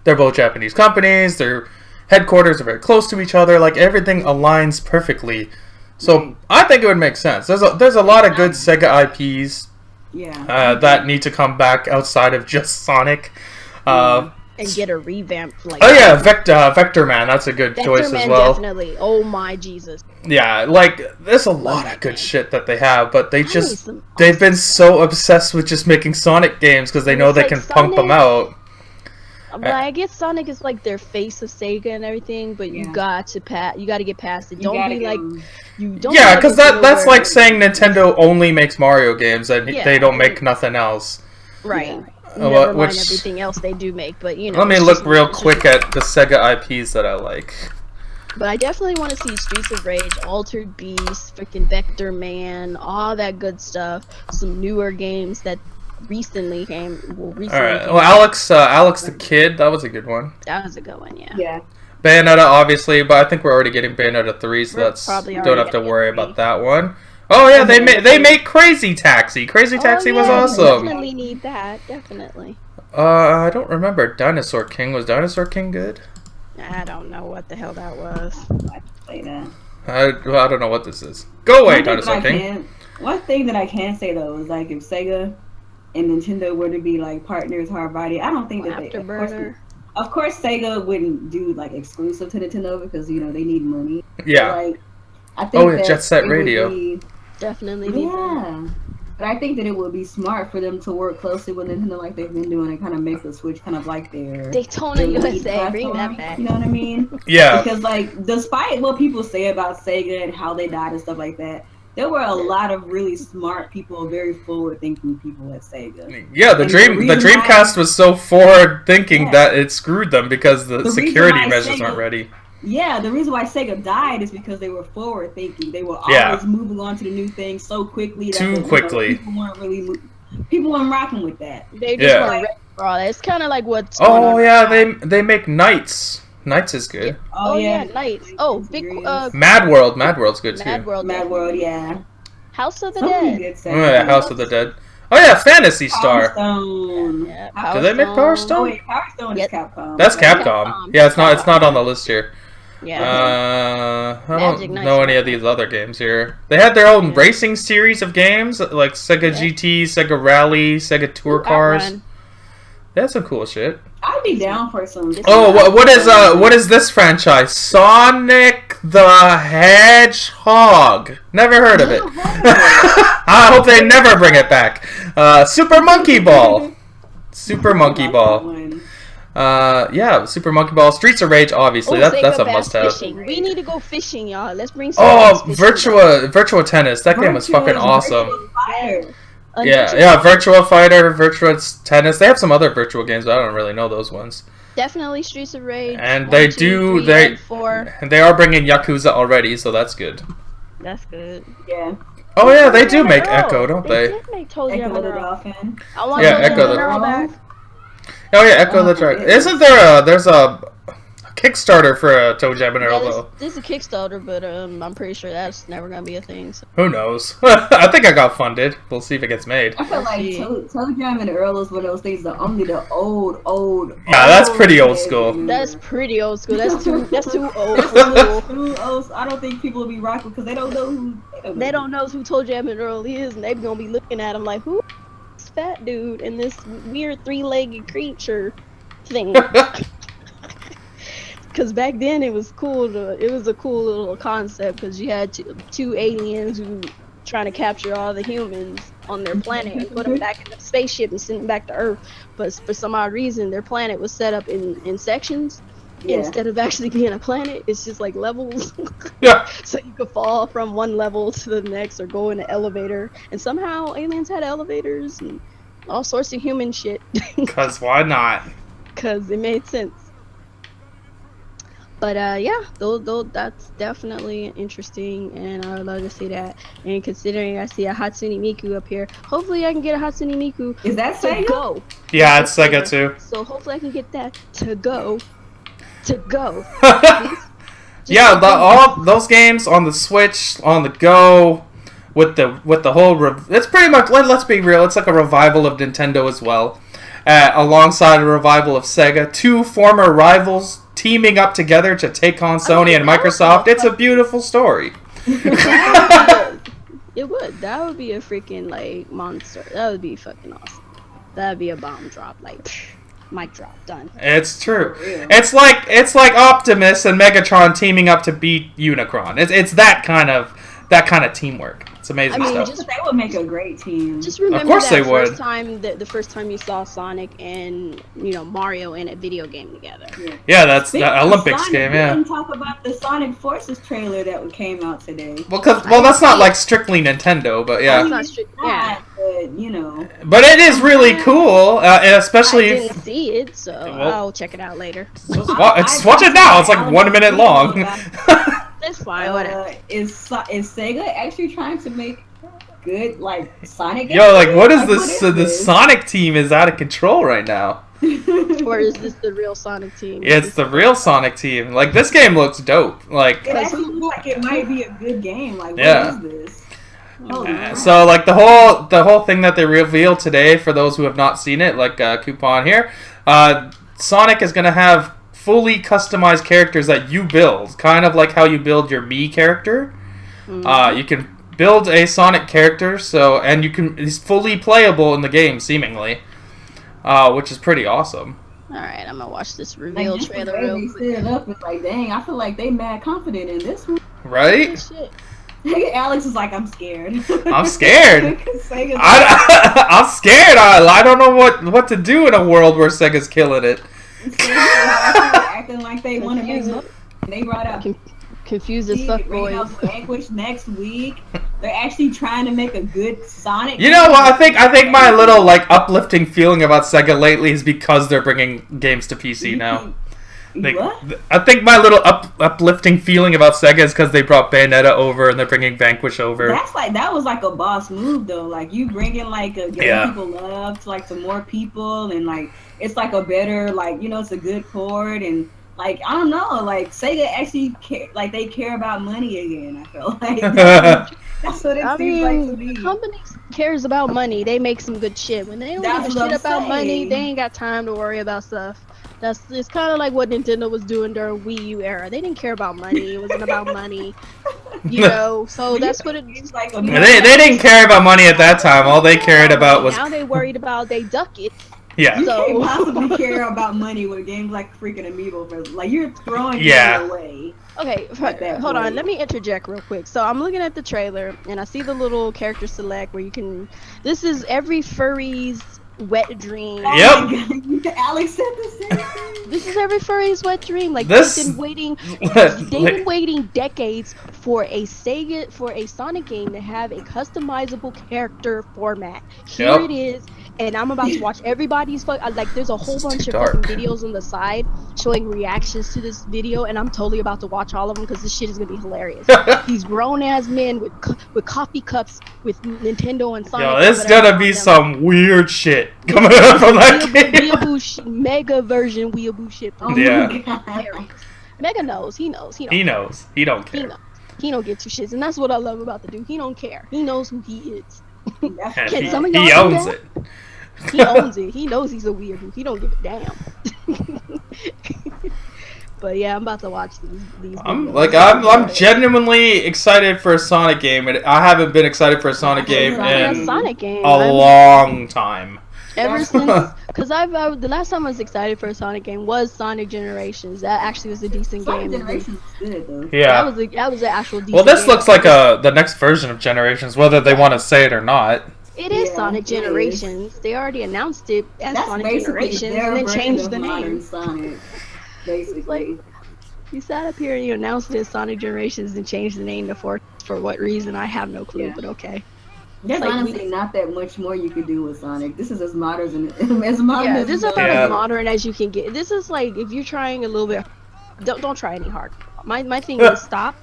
they're both Japanese companies. Their headquarters are very close to each other. Like everything aligns perfectly. So I think it would make sense. There's a lot of good Sega IPs. That need to come back outside of just Sonic. And get a revamp. Vector Man. That's a good choice as well. Definitely. Oh my Jesus. Yeah, like there's a lot of good shit that they have, but they've been so obsessed with just making Sonic games because they know they can pump them out. But I guess Sonic is like their face of Sega and everything, but you got to get past it. Because that's like saying Nintendo only makes Mario games and they don't make nothing else. Right. Never mind everything else they do make, but you know. Let me look real quick at the Sega IPs that I like. But I definitely want to see Streets of Rage, Altered Beast, freaking Vector Man, all that good stuff. Some newer games that recently came. Alright, well, Alex the Kid, that was a good one. That was a good one, yeah. Yeah. Bayonetta, obviously, but I think we're already getting Bayonetta 3, so don't have to worry about that one. Oh yeah, they make Crazy Taxi. Crazy Taxi was awesome. Definitely need that, definitely. I don't remember Dinosaur King. Was Dinosaur King good? I don't know what the hell that was. I play that. I don't know what this is. Go away, Dinosaur King. One thing that I can say though is like if Sega and Nintendo were to be like partners, hard body, I don't think that of course Sega wouldn't do like exclusive to Nintendo because you know they need money. Yeah. But, like, I think Jet Set Radio. Definitely need money. But I think that it would be smart for them to work closely with Nintendo like they've been doing and kind of make the Switch kind of like their Daytona USA, bring that back. You know what I mean? Yeah. Because like, despite what people say about Sega and how they died and stuff like that, there were a lot of really smart people, very forward-thinking people at Sega. Yeah, the Dreamcast was so forward-thinking that it screwed them because the security measures aren't ready. Yeah, the reason why Sega died is because they were forward thinking. They were always moving on to the new thing so quickly. People weren't rocking with that. They just weren't ready for all that. It's kind of like what's they make Knights. Knights is good. Knights. Oh, Mad World. Mad World's good too. Mad World, yeah. House of the Dead. House of the Dead. Oh yeah, Phantasy Star. Do they make Power Stone? Oh wait, Power Stone is Capcom. That's Capcom. Yeah, it's not on the list here. Yeah. I don't know any of these other games here. They had their own racing series of games like Sega GT, Sega Rally, Sega Tour Cars. They had some cool shit. I be down for some. Oh, what is this franchise? Sonic the Hedgehog. Never heard of it. I hope they never bring it back. Super Monkey Ball. Super Monkey Ball. Yeah, Super Monkey Ball. Streets of Rage, obviously. That's a must-have. We need to go fishing, y'all. Let's bring some Virtua Tennis. That game was fucking awesome. Yeah, Virtua Fighter, Virtua Tennis. They have some other Virtua games, but I don't really know those ones. Definitely Streets of Rage. And they are bringing Yakuza already, so that's good. That's good. Yeah. Oh yeah, they do make Echo, don't they? They did make Echo the Dolphin. I want Echo the Dolphin back. Oh yeah, Echo the Dragon. Isn't there's a Kickstarter for a ToeJam and Earl though? There's a Kickstarter, but I'm pretty sure that's never gonna be a thing. So. Who knows? I think I got funded. We'll see if it gets made. I feel like ToeJam and Earl is one of those things that only the old. Yeah, that's pretty old school. That's pretty old school. That's too old. Too old. I don't think people will be rocking because they don't know who. They don't know who ToeJam and Earl is, and they're gonna be looking at him like, who? This fat dude and this weird three-legged creature thing. Because back then it was cool. It was a cool little concept because you had two aliens who trying to capture all the humans on their planet and put them back in the spaceship and send them back to Earth. But for some odd reason, their planet was set up in sections. Yeah. Instead of actually being a planet, it's just like levels. Yeah. So you could fall from one level to the next or go in an elevator. And somehow aliens had elevators and all sorts of human shit. Because why not? Because it made sense. But yeah, that's definitely interesting, and I would love to see that. And considering I see a Hatsune Miku up here, hopefully I can get a Hatsune Miku. Is that Sega? Go. Yeah, it's Sega too. So hopefully I can get that to go. Yeah, all those games on the Switch, on the go, with the whole. It's pretty much. Let's be real. It's like a revival of Nintendo as well, alongside a revival of Sega. Two former rivals teaming up together to take on Sony and Microsoft. It's a beautiful story. It would. That would be a freaking like monster. That would be fucking awesome. That'd be a bomb drop. Like, mic drop. Done. It's true. It's like Optimus and Megatron teaming up to beat Unicron. It's that kind of teamwork. It's amazing stuff. They would make a great team. Just remember of course that they would. The first time you saw Sonic and Mario in a video game together. Yeah, that's the Olympics Sonic, game. Yeah. We didn't talk about the Sonic Forces trailer that came out today. Well, that's not like strictly Nintendo, but yeah. But it is really cool, especially. I didn't see it, so I'll check it out later. Watch it now. It's like 1 minute long. That's fine. Whatever. Is Sega actually trying to make good like Sonic games? Yo, like what is this? The Sonic team is out of control right now. Or is this the real Sonic team? It's the real Sonic team. Like this game looks dope. Like it actually looks like it might be a good game. Like what is this? So like the whole thing that they revealed today, for those who have not seen it, like Kuuppon here, Sonic is gonna have fully customized characters that you build, kind of like how you build your Mii character. You can build a Sonic character, and he's fully playable in the game, seemingly, which is pretty awesome. All right, I'm gonna watch this reveal trailer real quick. Set it up, it's like, dang, I feel like they mad confident in this one. Right? Shit. Alex is like, I'm scared. I'm scared. I'm scared. I don't know what to do in a world where Sega's killing it. Acting like they want to make money. They brought out confused as fuck boys. Vanquish next week. They're actually trying to make a good Sonic. You know what? I think my little like uplifting feeling about Sega lately is because they're bringing games to PC now. I think my little uplifting feeling about Sega is because they brought Bayonetta over and they're bringing Vanquish over. That was like a boss move though. Like you bringing like a game people love to like some more people, and like it's like a better like it's a good port, and like I don't know, like Sega actually they care about money again. I feel like that's what it seems like to me. Companies cares about money. They make some good shit. When they don't give a shit about money, they ain't got time to worry about stuff. It's kind of like what Nintendo was doing during Wii U era. They didn't care about money. It wasn't about money, So that's what it's like. They didn't care about money at that time. All they cared about was now they worried about they duck it. Yeah. You can't possibly care about money with games like freaking Amiibo. Like, you're throwing money away. Okay, hold on. Let me interject real quick. So I'm looking at the trailer, and I see the little character select where you can. This is every furry's wet dream. Oh my God. Alex said the same thing. This is every furry's wet dream. Like, this... they've been waiting decades for a Sonic game to have a customizable character format. Here it is, and I'm about to watch everybody's like. There's a whole bunch of fucking videos on the side showing reactions to this video, and I'm totally about to watch all of them because this shit is gonna be hilarious. These grown ass men with coffee cups with Nintendo and Sonic. Yo, there's gonna be some weird shit coming up from that game. Mega version Weeaboo shit. Mega knows. He knows. He don't care. He don't get two shits, and that's what I love about the dude. He don't care. He knows who he is. Can some of y'all he owns it. He owns it. He knows he's a weirdo. He don't give a damn. But yeah, I'm about to watch these. I'm genuinely excited for a Sonic game, and I haven't been excited for a Sonic game in a long time. Ever since, because the last time I was excited for a Sonic game was Sonic Generations. That actually was a decent game. Generations is good though. Yeah, that was an actual decent. Well, this looks like the next version of Generations, whether they want to say it or not. It is Sonic Generations. They already announced it as Sonic Generations and then changed the name. Sonic, basically. You sat up here and you announced it as Sonic Generations and changed the name to for what reason? I have no clue, but okay. There's honestly not that much more you could do with Sonic. This is as modern as this is about as modern as you can get. This is like if you're trying a little bit. Don't try any hard. My thing is stop,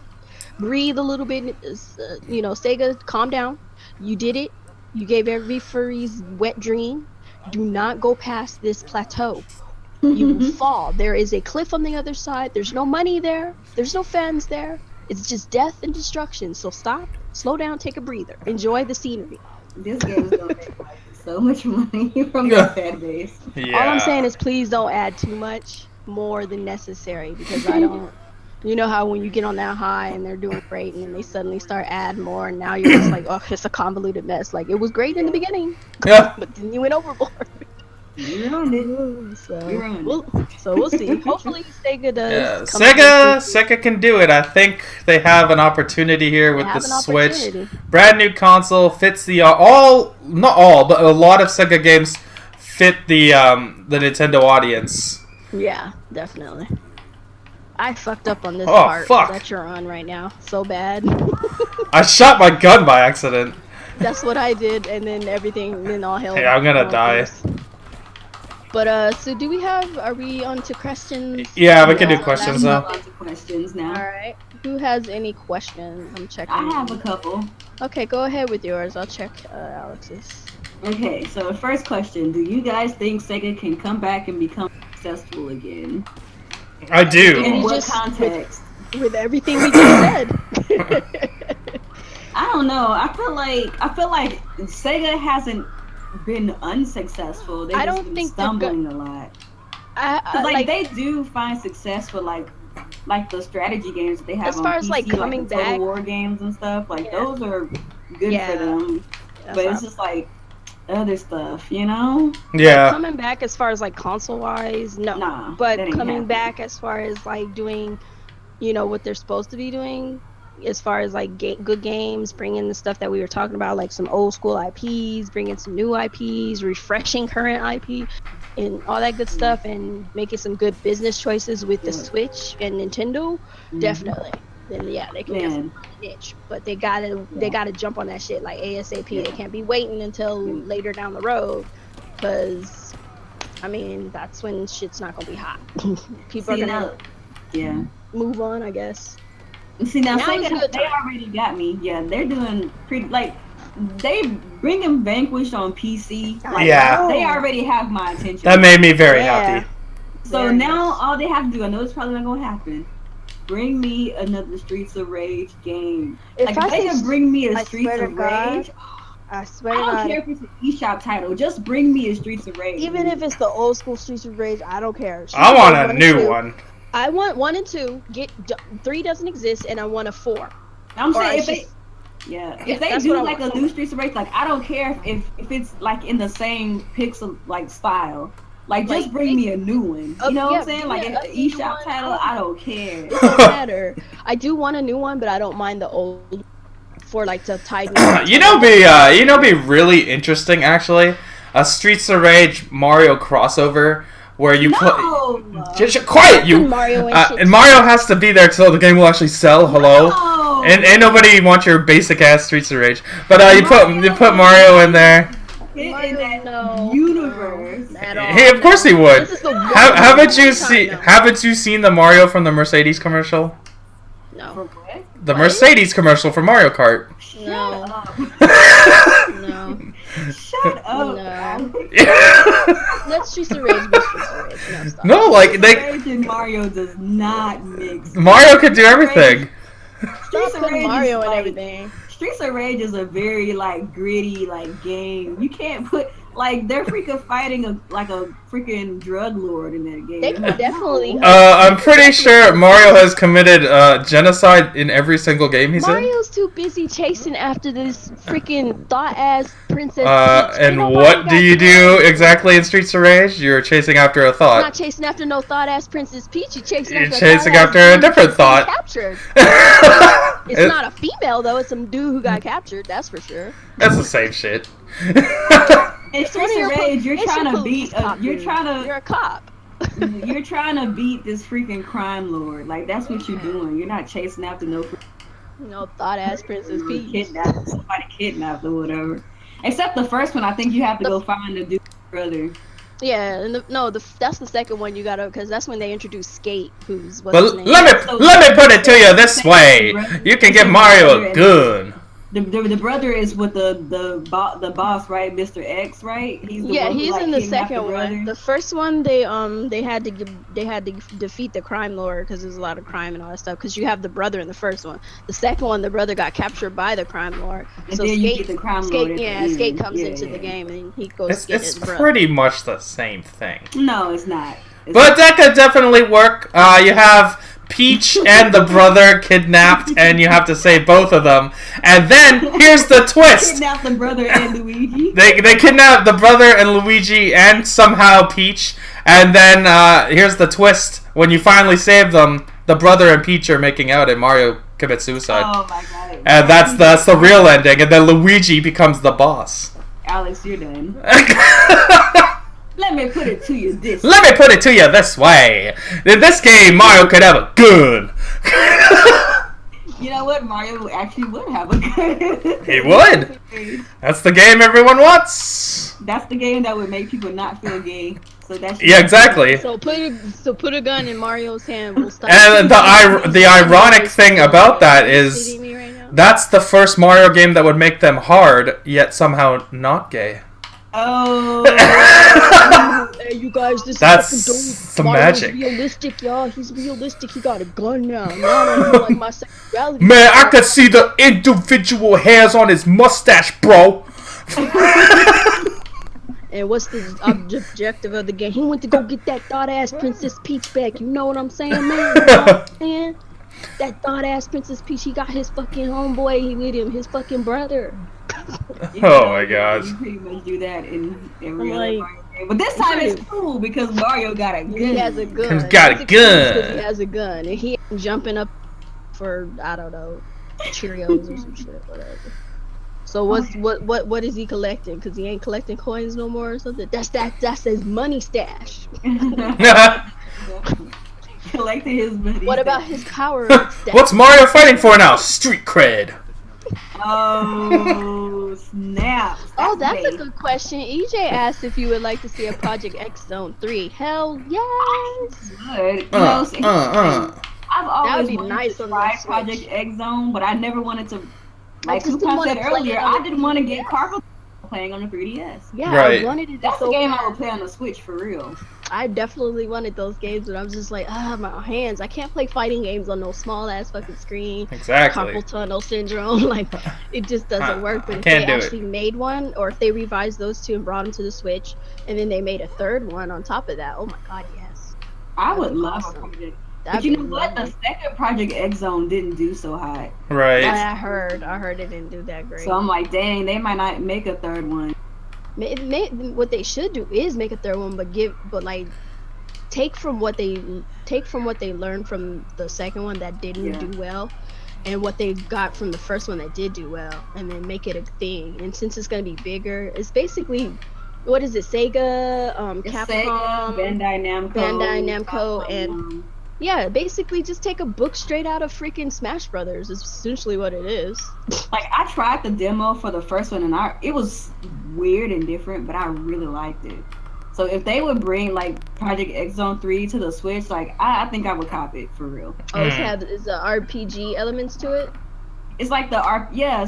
breathe a little bit. Sega, calm down. You did it. You gave every furry's wet dream. Do not go past this plateau. You will fall. There is a cliff on the other side. There's no money there. There's no fans there. It's just death and destruction. So stop, slow down, take a breather. Enjoy the scenery. This game is going to make so much money from the fan base. Yeah. All I'm saying is please don't add too much more than necessary because I don't... You know how when you get on that high and they're doing great and then they suddenly start adding more and now you're just like, oh, it's a convoluted mess. Like, it was great in the beginning, but then you went overboard. You ruined it. So we'll see. Hopefully Sega does. Sega can do it. I think they have an opportunity here with the Switch. Brand new console fits the not all, but a lot of Sega games fit the Nintendo audience. Yeah, definitely. I fucked up on this part that you're on right now. So bad. I shot my gun by accident. That's what I did, and then all hell. Hey, I'm gonna die. But so are we on to questions? Yeah, we can do questions now. On to questions now. Alright. Who has any questions? I'm checking. I have a couple. Okay, go ahead with yours. I'll check Alex's. Okay, so the first question. Do you guys think Sega can come back and become successful again? I do. In what context? With everything we just said. I don't know. I feel like Sega hasn't been unsuccessful. They've just been stumbling a lot. They do find success for like the strategy games that they have as far on as PC, like coming the back, Total War games and stuff. Like those are good for them. But it's just like other stuff, you know? Yeah. Like, coming back as far as like console wise, no. Nah, but coming back as far as like doing, what they're supposed to be doing, as far as like good games, bringing the stuff that we were talking about, like some old school IPs, bringing some new IPs, refreshing current IP, and all that good stuff, and making some good business choices with the Switch and Nintendo, definitely. Then they can definitely niche, but they gotta jump on that shit like ASAP. They can't be waiting until later down the road, because that's when shit's not gonna be hot. People are gonna move on, I guess. See now Sega, they already got me. Yeah, they're doing pretty they bringing Vanquish on PC. They already have my attention. That made me very happy. So now all they have to do, I know it's probably not gonna happen. Bring me another Streets of Rage game. If they can bring me a Streets of Rage, I swear I don't care if it's an eShop title. Just bring me a Streets of Rage. Even if it's the old school Streets of Rage, I don't care. I want a new one. I want 1 and 2. 3 doesn't exist, and I want a 4. I'm saying Yeah, if they do like a new Streets of Rage, like I don't care if it's like in the same pixel like style. Like just bring me a new one. You know what I'm saying? Like an eShop title, I don't care. It don't matter. I do want a new one, but I don't mind the old for like to tide me. You know, be really interesting actually. A Streets of Rage Mario crossover where you play. Just quiet, you. And Mario has to be there till the game will actually sell. Hello. No. And ain't nobody wants your basic ass Streets of Rage. But you put Mario in there. In that universe. Hey, of course he would. Haven't you seen the Mario from the Mercedes commercial? No. The Mercedes commercial for Mario Kart. No. No. Shut up. No. Let's Streets of Rage. No, like Streets of Rage and Mario does not mix. Mario could do everything. Streets of Rage Mario and everything. Streets of Rage is a very like gritty like game. You can't put like they're freaking fighting a freaking drug lord in that game. They could definitely. I'm pretty sure Mario has committed genocide in every single game he's in. Mario's too busy chasing after this freaking thought-ass princess. And what do you do exactly in Streets of Rage? You're chasing after a thought. Not chasing after no thought-ass Princess Peach. You're chasing after a different thought. Captured. It's not a female though. It's some dude who got captured. That's for sure. That's the same shit. In Streets of Rage, you're a cop. You're trying to beat this freaking crime lord. Like that's what you're doing. You're not chasing after no thought ass Princess Peach. Somebody kidnapped or whatever. Except the first one, I think you have to go find the dude's brother. Yeah, and that's the second one you gotta, because that's when they introduce Skate, who's what's his name. Let me put it to you this way: you can give Mario a gun. The brother is with the boss, right? Mr. X, right? He's in the second one. The first one they had to defeat the crime lord because there's a lot of crime and all that stuff. Because you have the brother in the first one. The second one, the brother got captured by the crime lord. And so Skate comes into the game and he goes. It's pretty much the same thing. No, it's not. But that could definitely work. You have Peach and the brother kidnapped, and you have to save both of them. And then here's the twist: kidnap the brother and Luigi. They kidnap the brother and Luigi and somehow Peach. And then here's the twist: when you finally save them, the brother and Peach are making out, and Mario commits suicide. Oh my god! And that's the real ending. And then Luigi becomes the boss. Alex, you're done. Let me put it to you this way. In this game, Mario could have a gun. You know what? Mario actually would have a gun. He would. That's the game everyone wants. That's the game that would make people not feel gay. So that's exactly. So put a gun in Mario's hand. We'll stop. And the ironic thing about that is that's the first Mario game that would make them hard, yet somehow not gay. Oh, hey, you guys, that's the magic. Realistic, y'all. He's realistic. He got a gun now. Now I don't like my sexuality. Man, I could see the individual hairs on his mustache, bro. And what's the objective of the game? He went to go get that thought-ass Princess Peach back. You know what I'm saying, man? You know what I'm saying? That thought-ass Princess Peach. He got his fucking homeboy with him, his fucking brother. Oh my god. You pretty much do that in every other Mario game. But this time it's cool because Mario got a gun. He has a gun. He's got a gun. He has a gun. And he ain't jumping up for, I don't know, Cheerios or some shit, whatever. So what is he collecting? Because he ain't collecting coins no more or something? That's his money stash. Collecting his money. What about his power? What's Mario fighting for now? Street cred. Oh, snap. That's a good question. EJ asked if you would like to see a Project X Zone 3. Hell yes! Good. I've always wanted to try Project X Zone, but I never wanted to, like Kuuppon said earlier, I didn't want to get Carpal playing on the 3DS. Yeah, right. I wanted it. That's the game I would play on the Switch, for real. I definitely wanted those games, but I'm just like, my hands. I can't play fighting games on no small ass fucking screen. Exactly. Carpal tunnel syndrome. Like, it just doesn't work. But if they actually made one, or if they revised those two and brought them to the Switch, and then they made a third one on top of that, oh my god, yes. I would love a Project But you know what? The second Project X Zone didn't do so hot. Right. I heard it didn't do that great. So I'm like, dang, they might not make a third one. What they should do is make a third one, but like take from what they learned from the second one that didn't do well, and what they got from the first one that did do well, and then make it a thing. And since it's gonna be bigger, it's basically, what is it? Sega, Capcom, Sega, Bandai Namco, and yeah, basically just take a book straight out of freaking Smash Brothers. Is essentially what it is. Like, I tried the demo for the first one, and it was weird and different, but I really liked it. So if they would bring like Project X Zone 3 to the Switch, like I think I would cop it for real. Oh, is the RPG elements to it? It's like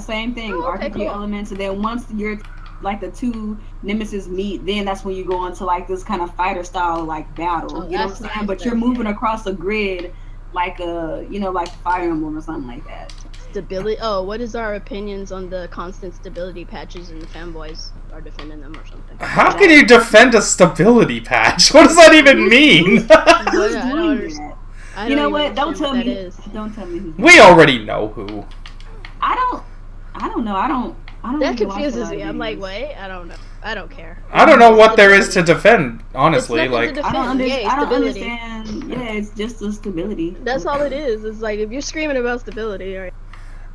same thing. RPG elements, and then once you're like the two nemesis meet, then that's when you go into like this kind of fighter style like battle. You know what I'm saying? But you're moving across a grid like like Fire Emblem or something like that. Stability. Oh, what is our opinions on the constant stability patches, and the fanboys are defending them or something? How can you defend a stability patch? What does that even mean? I don't understand. You know what? Don't tell me. Don't tell me. We already know who. I don't know. I don't. That confuses me. I'm like, wait, I don't know. I don't care. I don't know what there is to defend, honestly. Like, I don't understand. Yeah, it's just the stability. That's all it is. It's like, if you're screaming about stability, right?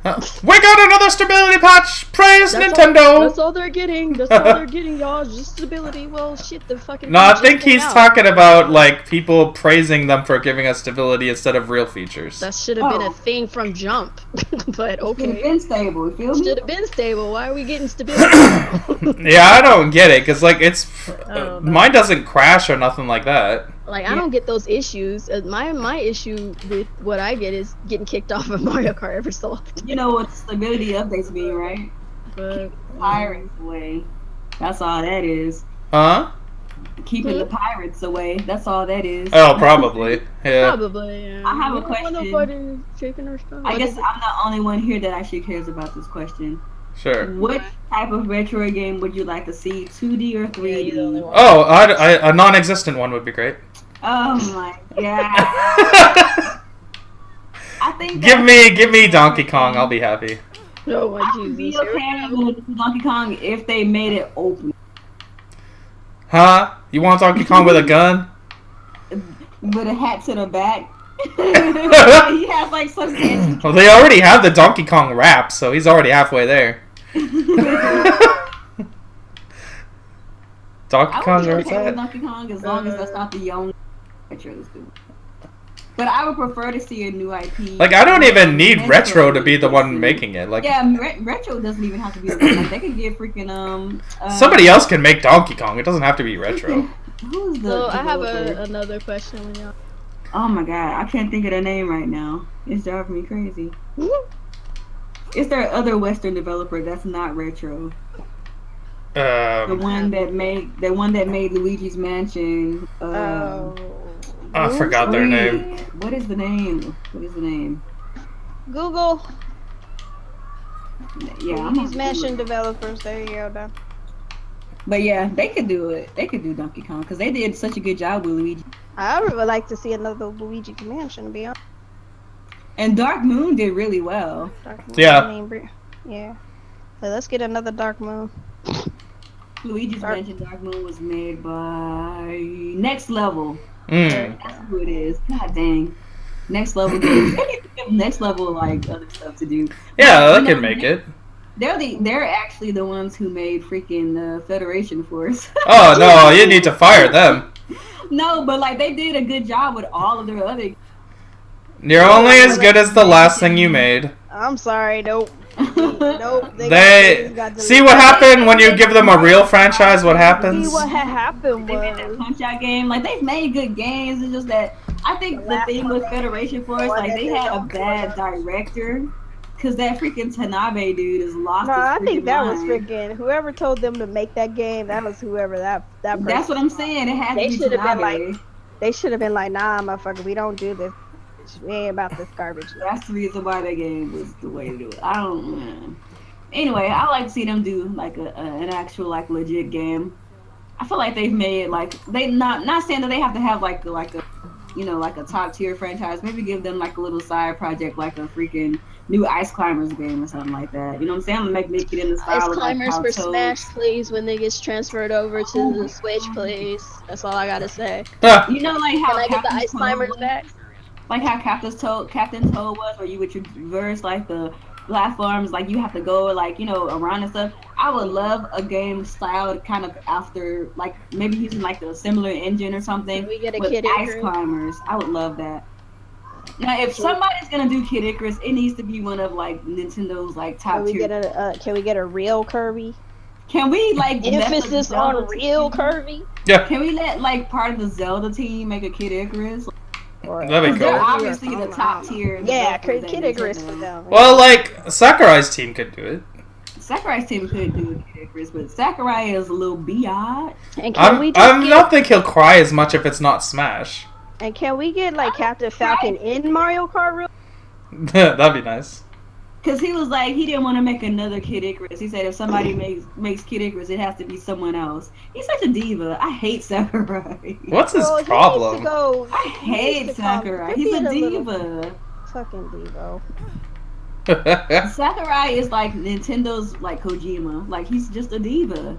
We got another stability patch! Praise Nintendo! That's all they're getting. That's all they're getting, y'all. Just stability. Well, shit, the fucking... No, I think he's talking about, like, people praising them for giving us stability instead of real features. That should have been a thing from Jump. But, okay. Should have been stable, you feel me? Should have been stable. Why are we getting stability? Yeah, I don't get it, because, like, mine doesn't crash or nothing like that. Like, I don't get those issues. My issue with what I get is getting kicked off of Mario Kart every so often. You know what stability updates mean, right? But pirates away. That's all that is. Huh? Keeping the pirates away. That's all that is. Oh, probably. Yeah. Probably, yeah. I have a question. Nobody taking our stuff. I guess I'm the only one here that actually cares about this question. Sure. What type of retro game would you like to see? 2D or 3D? Oh, a non-existent one would be great. Oh my god. I think give me Donkey Kong, I'll be happy. Oh my I would be Jesus. okay with Donkey Kong if they made it open. Huh? You want Donkey Kong with a gun? With a hat to the back. He has like some fancy. Well, they already have the Donkey Kong rap, so he's already halfway there. Donkey Kong I would be okay with Donkey Kong as long as that's not the only retros do. But I would prefer to see a new IP. Like, I don't even need Retro to be the one making it. Like, yeah, Retro doesn't even have to be the one. Like, they could get freaking somebody else can make Donkey Kong. It doesn't have to be Retro. Who's the? So I have another question when y'all. Oh my god, I can't think of the name right now. It's driving me crazy. Is there other Western developer that's not Retro? The one that made Luigi's Mansion. I forgot their name. What is the name? Google. Yeah, Luigi's Mansion developers. There you go. Done. But yeah, they could do it. They could do Donkey Kong because they did such a good job with Luigi. I would like to see another Luigi's Mansion, to be honest. And Dark Moon did really well. Yeah. Yeah. So let's get another Dark Moon. Luigi's Mansion Dark Moon was made by Next Level. Mm. That's who it is. God dang. Next Level games. They need to give Next Level like other stuff to do. Yeah, they can make it. They're actually the ones who made freaking Federation Force. Oh no, you need to fire them. No, but like they did a good job with all of their other. You're only as good as the last thing you made. I'm sorry, nope. Nope. They see what happened when you give them a real franchise. What happens? See what had happened They made that Punch-Out game. Like they've made good games. It's just that I think the thing with Federation Force, like they had a bad director. Cause that freaking Tanabe dude is lost. No, I think that was freaking whoever told them to make that game. That was whoever that person. That's what I'm saying. It had to be Tanabe. They should have been like, nah, motherfucker, we don't do this. We ain't about this garbage. That's the reason why that game was the way to do it. I don't. Anyway, I like to see them do like an actual like legit game. I feel like they've made like they not saying that they have to have like a like a top tier franchise, maybe give them like a little side project, like a freaking new Ice Climbers game or something like that. You know what I'm saying? I'm gonna make it in the Ice style of like Climbers how for Smash, Toads. please. When they gets transferred over Oh to the my Switch, god. please. That's all I gotta say. Like Can how I get the Captain Ice Toad Climbers was? back? Like how Captain Toad was, where you would traverse like the platforms, like you have to go like around and stuff. I would love a game styled kind of after, like maybe using like a similar engine or Can something we get a with Kid Ice Icarus? Climbers. I would love that. Now, if Can we, somebody's gonna do Kid Icarus, it needs to be one of like Nintendo's like can top we tier. get a real Kirby? Can we like let the Emphasis Zelda on real team? Kirby? Yeah, Can we let like part of the Zelda team make a Kid Icarus? Or that'd be Because they're cool. Kirby or obviously the something? I top don't know. tier Yeah, developers at Kid Icarus for Nintendo. them. Well, like Sakurai's team could do it. Sakurai's team could do a Kid Icarus, but Sakurai is a little biatch. And can we just I get don't think he'll cry as much if it's not Smash. and can we get like Captain Right? Falcon in Mario Kart? Real? That'd be nice. Because he was like, he didn't want to make another Kid Icarus. He said if somebody makes Kid Icarus, it has to be someone else. He's such a diva. I hate Sakurai. What's his Well, he needs to problem? go. I He needs hate to calm- Sakurai. quit He's being a little diva. fucking divo. Sakurai is like Nintendo's like Kojima. Like he's just a diva.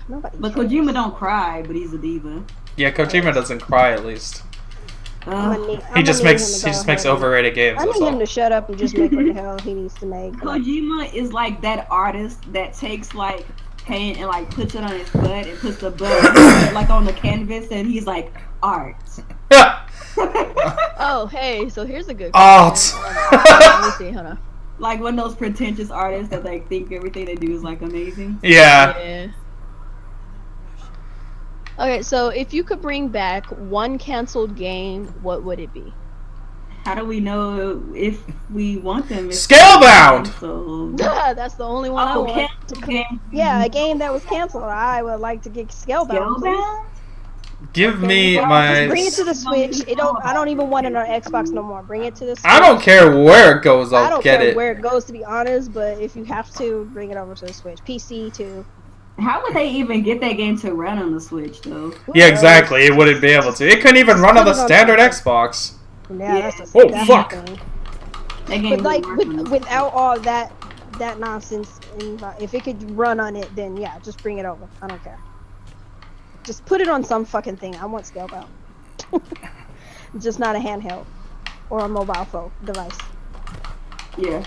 Nobody. But cares. Kojima don't cry, but he's a diva. Yeah, Kojima doesn't cry at least. He just makes overrated games. I That's need him all. to shut up and just make what the hell he needs to make. Kojima is like that artist that takes like paint and like puts it on his butt and puts the butt like on the canvas, and he's like art. Oh, hey, so here's a good Art. question. Let me see, hold on. Like one of those pretentious artists that like think everything they do is like amazing. Yeah. Yeah. Okay, so if you could bring back one canceled game, what would it be? How do we know if we want them? Scalebound! So, That's the only one I want. canceled game. Yeah, a game that was canceled. I would like to get Scalebound. please. Scalebound? Give me Just my. bring it to the Switch. I don't even want it on Xbox no more. Bring it to the Switch. I don't care where it goes. I I'll don't get care it. where it goes, to be honest. But if you have to, bring it over to the Switch. PC too. How would they even get that game to run on the Switch though? Yeah, exactly. It wouldn't be able to. It couldn't even run on the standard Xbox. Yeah, that's Oh, that's fuck. the thing. That game But like wouldn't work on the without all that nonsense, if it could run on it, then yeah, just bring it over. I don't care. Just put it on some fucking thing. I want Scalebound. Just not a handheld or a mobile phone device. Yeah.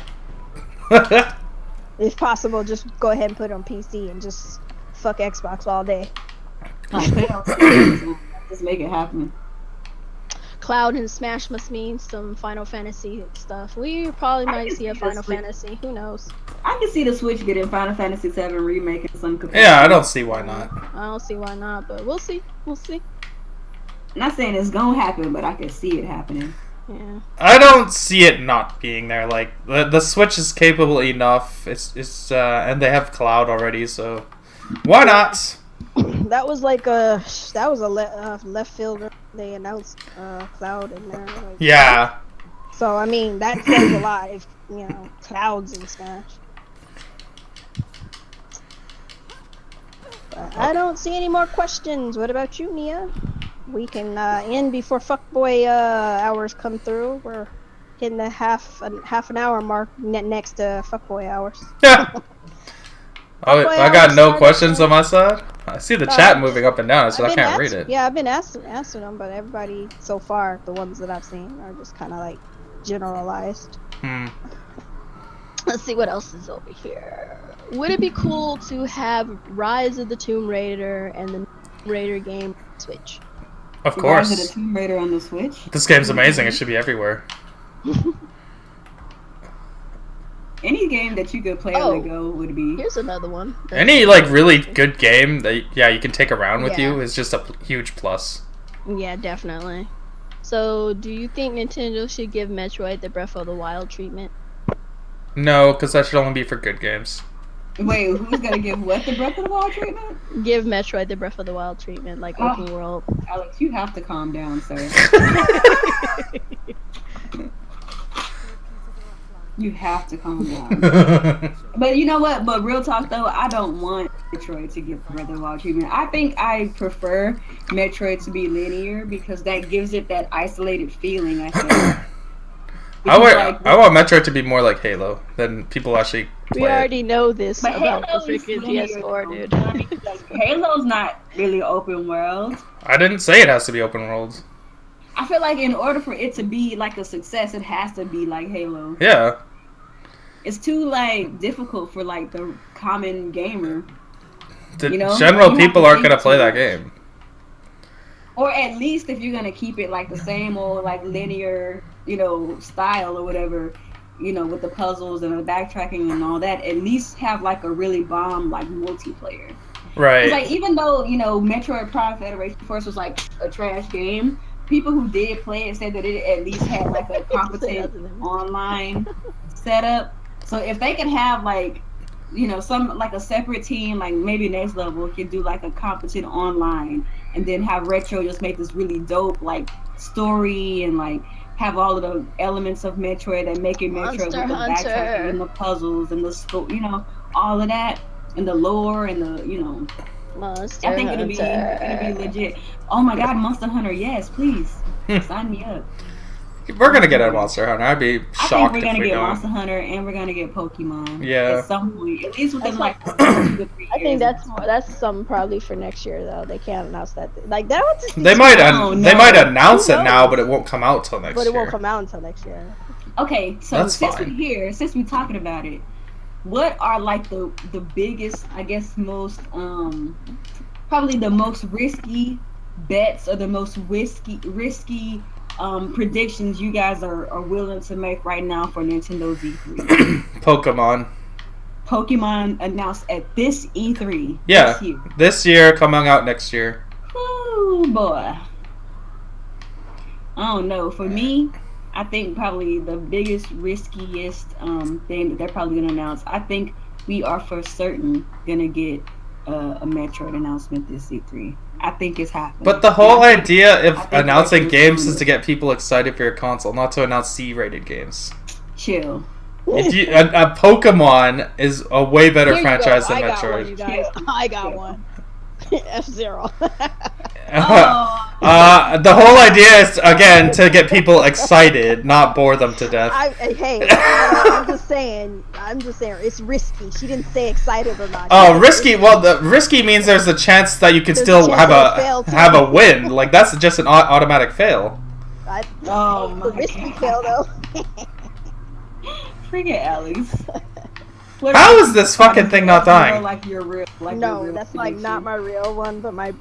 If possible, just go ahead and put it on PC and just fuck Xbox all day. Like, put it on Switch. Just make it happen. Cloud and Smash must mean some Final Fantasy stuff. We probably might see a Final Fantasy. Who knows? I can see the Switch getting Final Fantasy VII remake in some capacity. Yeah, I don't see why not. I don't see why not, but we'll see. We'll see. I'm not saying it's gonna happen, but I can see it happening. Yeah. I don't see it not being there. Like the Switch is capable enough. It's and they have cloud already, so why not? That was like left fielder. They announced Cloud in there. Like, Yeah. So I mean that says a lot. If Clouds in Smash. But I don't see any more questions. What about you, Nia? We can end before fuckboy hours come through. We're hitting the half an hour mark next to fuckboy hours. I got no questions on my side. I see the chat moving up and down, so I can't read it. Yeah, I've been answering them, but everybody so far, the ones that I've seen, are just kind of like generalized. Let's see what else is over here. Would it be cool to have Rise of the Tomb Raider and the Tomb Raider game on Switch? Of Rise of course. the Tomb Raider on the Switch. This game's amazing. It should be everywhere. Any game that you could play on the go would be. Here's another one. Any like really good game that you can take around with Yeah. you is just a huge plus. Yeah, definitely. So, do you think Nintendo should give Metroid the Breath of the Wild treatment? No, because that should only be for good games. Wait, who's gonna give what the Breath of the Wild treatment? Give Metroid the Breath of the Wild treatment, like open world. Alex, you have to calm down, sir. You have to calm down. But you know what? But real talk though, I don't want Metroid to get Breath of the Wild treatment. I think I prefer Metroid to be linear because that gives it that isolated feeling. I think. I want Metroid to be more like Halo than people actually play We already know this but about Halo the freaking PS4, dude. Like, Halo's not really open world. I didn't say it has to be open world. I feel like in order for it to be like a success, it has to be like Halo. Yeah. It's too like difficult for like the common gamer. The general people aren't gonna play that game. Or at least if you're gonna keep it like the same old like linear, style or whatever, with the puzzles and the backtracking and all that, at least have like a really bomb like multiplayer. Right. Like even though, Metroid Prime Federation Force was like a trash game, people who did play it said that it at least had like a competent online setup. So if they could have like, some like a separate team, like maybe next level could do like a competent online, and then have Retro just make this really dope like story and like have all of the elements of Metroid that make it Metroid with the backtracking and the puzzles and the scope, all of that and the lore and the, Monster I think Hunter. it'll be legit. Oh my God, Monster Hunter, yes, please sign me up. We're gonna get a Monster Hunter. I'd be shocked I think we're if gonna we get don't. Monster Hunter and we're gonna get Pokemon. Yeah. At some point, at least within like 2 to 3 years. I think that's something probably for next year though. They can't announce that. Like that was just They might announce it now, but it won't come out till next year. But it won't come out until next year. Okay, so That's since fine. we're here, since we're talking about it, what are like the biggest, I guess, most probably the most risky bets or the most risky predictions you guys are willing to make right now for Nintendo Z3? Pokemon announced at this E3. Yeah, this year, coming out next year. Oh boy. I don't know. For me, I think probably the biggest, riskiest thing that they're probably going to announce, I think we are for certain going to get a Metroid announcement this E3. I think it's happening. But the whole idea of announcing games is to get people excited for your console, not to announce C-rated games. Chill. If you a Pokemon is a way better franchise than I got Metroid. one, you guys. I got one. F-Zero. The whole idea is again to get people excited, not bore them to death. I'm just saying. It's risky. She didn't say excited or not. Oh, risky. Well, the risky means there's a chance that you can still have a win. Like that's just an automatic fail. My risky fail though. Forget Alex. How is this fucking thing not dying? No, that's like not my real one, but I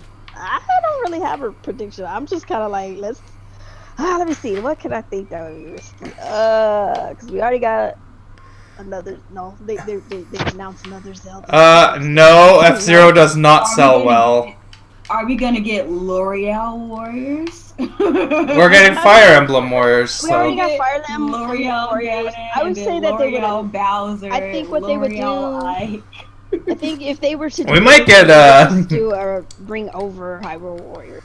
don't really have a prediction. I'm just kind of like, let me see. What can I think that would be risky? Because we already got another. No, they announced another Zelda. No, F-Zero does not sell well. Are we gonna get L'Oreal Warriors? We're getting Fire Emblem Warriors. We already got Fire Emblem Warriors. I would say that they would. Bowser. I think what they would do. I think if they were to do, we might get bring over Hyrule Warriors.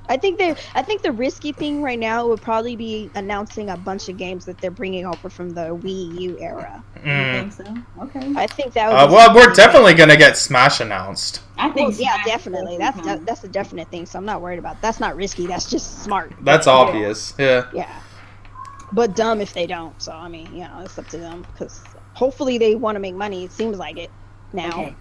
I think the risky thing right now would probably be announcing a bunch of games that they're bringing over from the Wii U era. You think so? Okay. I think that would well, we're definitely gonna get Smash announced. I think yeah, definitely. That's a definite thing. So I'm not worried about. That's not risky. That's just smart. That's obvious. Yeah. Yeah. But dumb if they don't. So I mean, it's up to them because hopefully they want to make money. It seems like it now. Okay.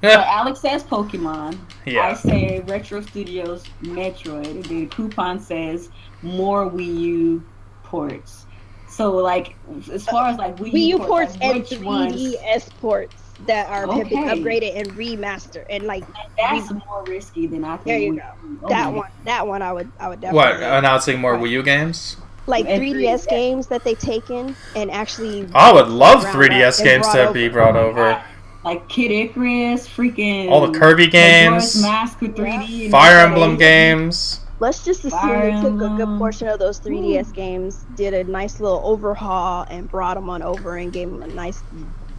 So Alex says Pokemon. Yeah. I say Retro Studios Metroid. And then Kuuppon says more Wii U ports. So like as far as like Wii U ports and 3DS ports that are have been upgraded and remastered and like that's more risky than I think. There you go. That one I would definitely. What, announcing more Wii U games? Like 3DS games that they taken and actually. I would love 3DS games to be brought over. Like Kid Icarus, freaking all the Kirby games, Mask with 3D, Fire Emblem games. Let's just assume they took a good portion of those 3DS games, did a nice little overhaul, and brought them on over and gave them a nice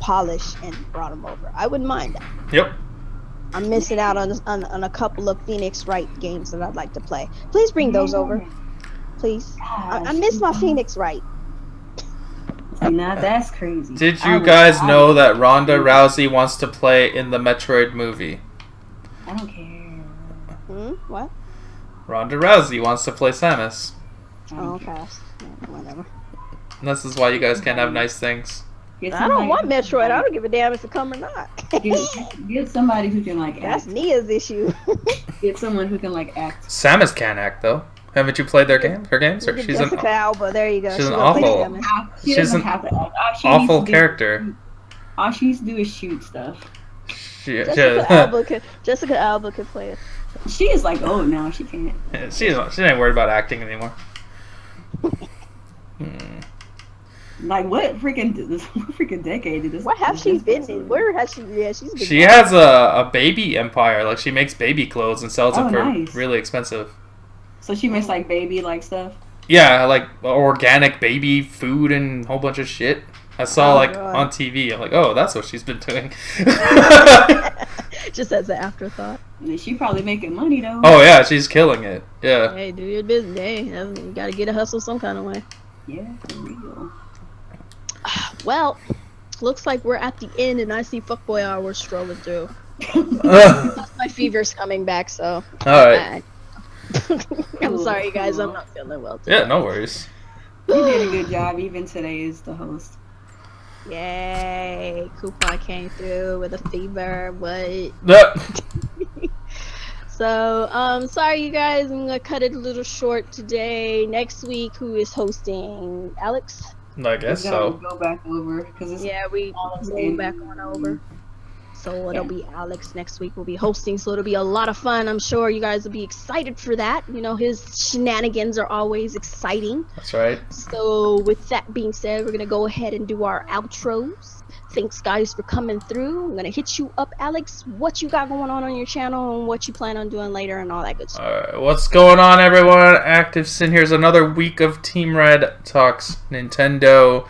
polish and brought them over. I wouldn't mind that. Yep. I'm missing out on a couple of Phoenix Wright games that I'd like to play. Please bring those over. Please. I miss my Phoenix Wright. See, now that's crazy. Did you guys know that Ronda Rousey wants to play in the Metroid movie? I don't care. What? Ronda Rousey wants to play Samus. Oh, okay. Yeah, whatever. And this is why you guys can't have nice things. I don't want Metroid. I don't give a damn if it come or not. Get somebody who can like That's act. Nia's issue. Get someone who can like act. Samus can't act though. Haven't you played her games? Or she's Jessica Alba. There you go. She's an awful. She's an awful character. All she needs to do is shoot stuff. Jessica Alba could play it. She is like old now. She can't. She ain't worried about acting anymore. Like what freaking decade did this? What has she been in? Where has she? Yeah, she's been. She has a baby empire. Like she makes baby clothes and sells them for really expensive. So she makes like baby like stuff. Yeah, like organic baby food and a whole bunch of shit. I saw on TV. I'm like, oh, that's what she's been doing. Just as an afterthought. She probably making money though. Oh yeah, she's killing it. Yeah. Hey, do your business. Hey, you gotta get a hustle some kind of way. Yeah, for real. Well, looks like we're at the end, and I see fuckboy hours strolling through. My fever's coming back, so. All right. I'm sorry, guys. I'm not feeling well today. Yeah, no worries. You did a good job, even today as the host. Yay! Kuuppon came through with a fever. What? So, sorry, you guys. I'm gonna cut it a little short today. Next week, who is hosting? Alex? I guess so. Go back over because we go back on over. So it'll be Alex next week will be hosting, so it'll be a lot of fun. I'm sure you guys will be excited for that. You know, his shenanigans are always exciting. That's right. So with that being said, we're going to go ahead and do our outros. Thanks, guys, for coming through. I'm going to hit you up, Alex, what you got going on your channel and what you plan on doing later and all that good stuff. Alright, what's going on, everyone? ActivesiN. Here's another week of Team Red Talks Nintendo.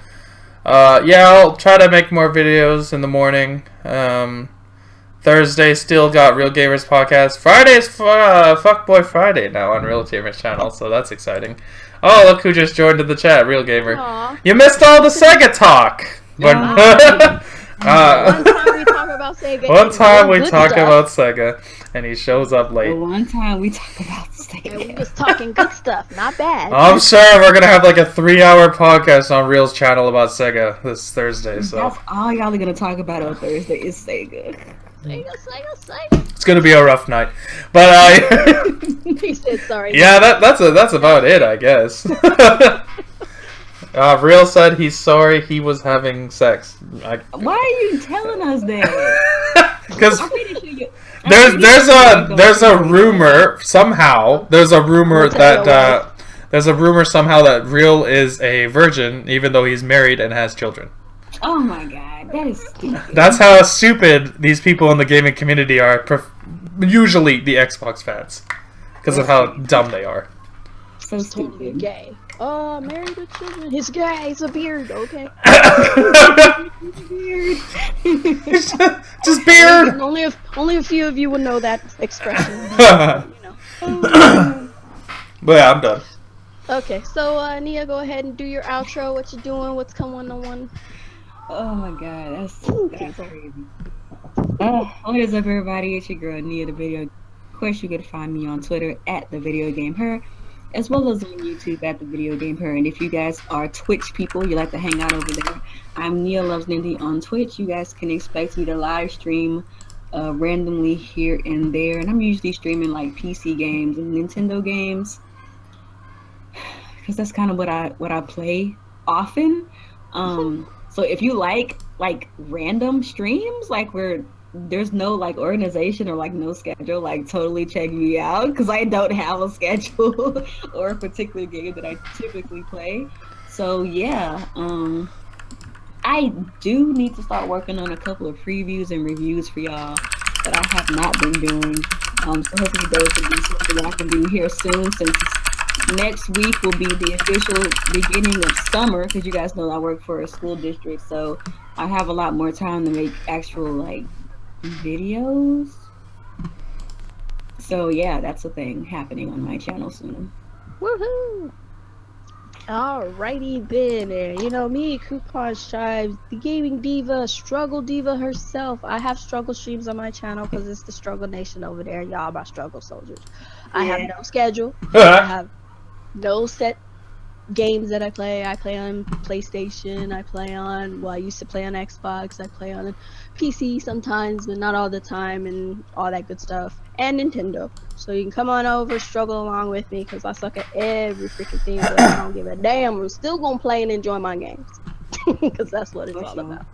Yeah, I'll try to make more videos in the morning. Thursday still got Real Gamers Podcast. Friday's Fuckboy Friday now on Real Gamers channel, so that's exciting. Oh, look who just joined in the chat, Real Gamer. Aww. You missed all the Sega talk! One time we talk about Sega. One time we talk about Sega, and he shows up late. One time we talk about Sega. And we just talking good stuff, not bad. I'm sure we're gonna have like a 3-hour podcast on Real's channel about Sega this Thursday. So that's all y'all are gonna talk about on Thursday is Sega. Sega. It's gonna be a rough night, but He said sorry. Yeah, that's about it, I guess. Real said he's sorry he was having sex. Why are you telling us that? Because there's a rumor somehow. There's a rumor somehow that Real is a virgin, even though he's married and has children. Oh my god, that is stupid. That's how stupid these people in the gaming community are. Usually the Xbox fans, because of how dumb they are. So stupid. Totally gay. Oh, married with children. He's gay. He's a beard. Okay. Beard. Just beard. Only a few of you would know that expression. But yeah, I'm done. Okay, so Nia, go ahead and do your outro. What you doing? What's coming on? Oh my god, that's crazy. What is up, everybody? It's your girl Nia, the video. Of course, you can find me on Twitter at TheVideoGamHer, as well as on YouTube at TheVideoGamHer. And if you guys are Twitch people, you like to hang out over there, I'm Nia Loves Nindy on Twitch. You guys can expect me to live stream randomly here and there, and I'm usually streaming like PC games and Nintendo games, because that's kind of what I play often. So if you like random streams, like where there's no like organization or like no schedule, like totally check me out, because I don't have a schedule or a particular game that I typically play. So yeah, I do need to start working on a couple of previews and reviews for y'all that I have not been doing. So hopefully those will be something that I can do here soon, since next week will be the official beginning of summer, because you guys know I work for a school district, so I have a lot more time to make actual like videos. So yeah, that's a thing happening on my channel soon. Woohoo! Alrighty then, and you know me, Kuuppon Stives, the gaming diva, struggle diva herself. I have struggle streams on my channel because it's the struggle nation over there. Y'all my struggle soldiers. I have Yeah. no schedule. I have no set games that I play. I play on PlayStation. I play on, well, I used to play on Xbox. I play on PC sometimes, but not all the time, and all that good stuff. And Nintendo. So you can come on over, struggle along with me, because I suck at every freaking thing, but I don't give a damn. I'm still going to play and enjoy my games, because that's what it's For all sure. about.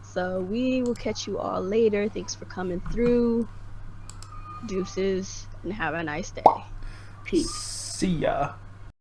So we will catch you all later. Thanks for coming through. Deuces, and have a nice day. Peace. See ya.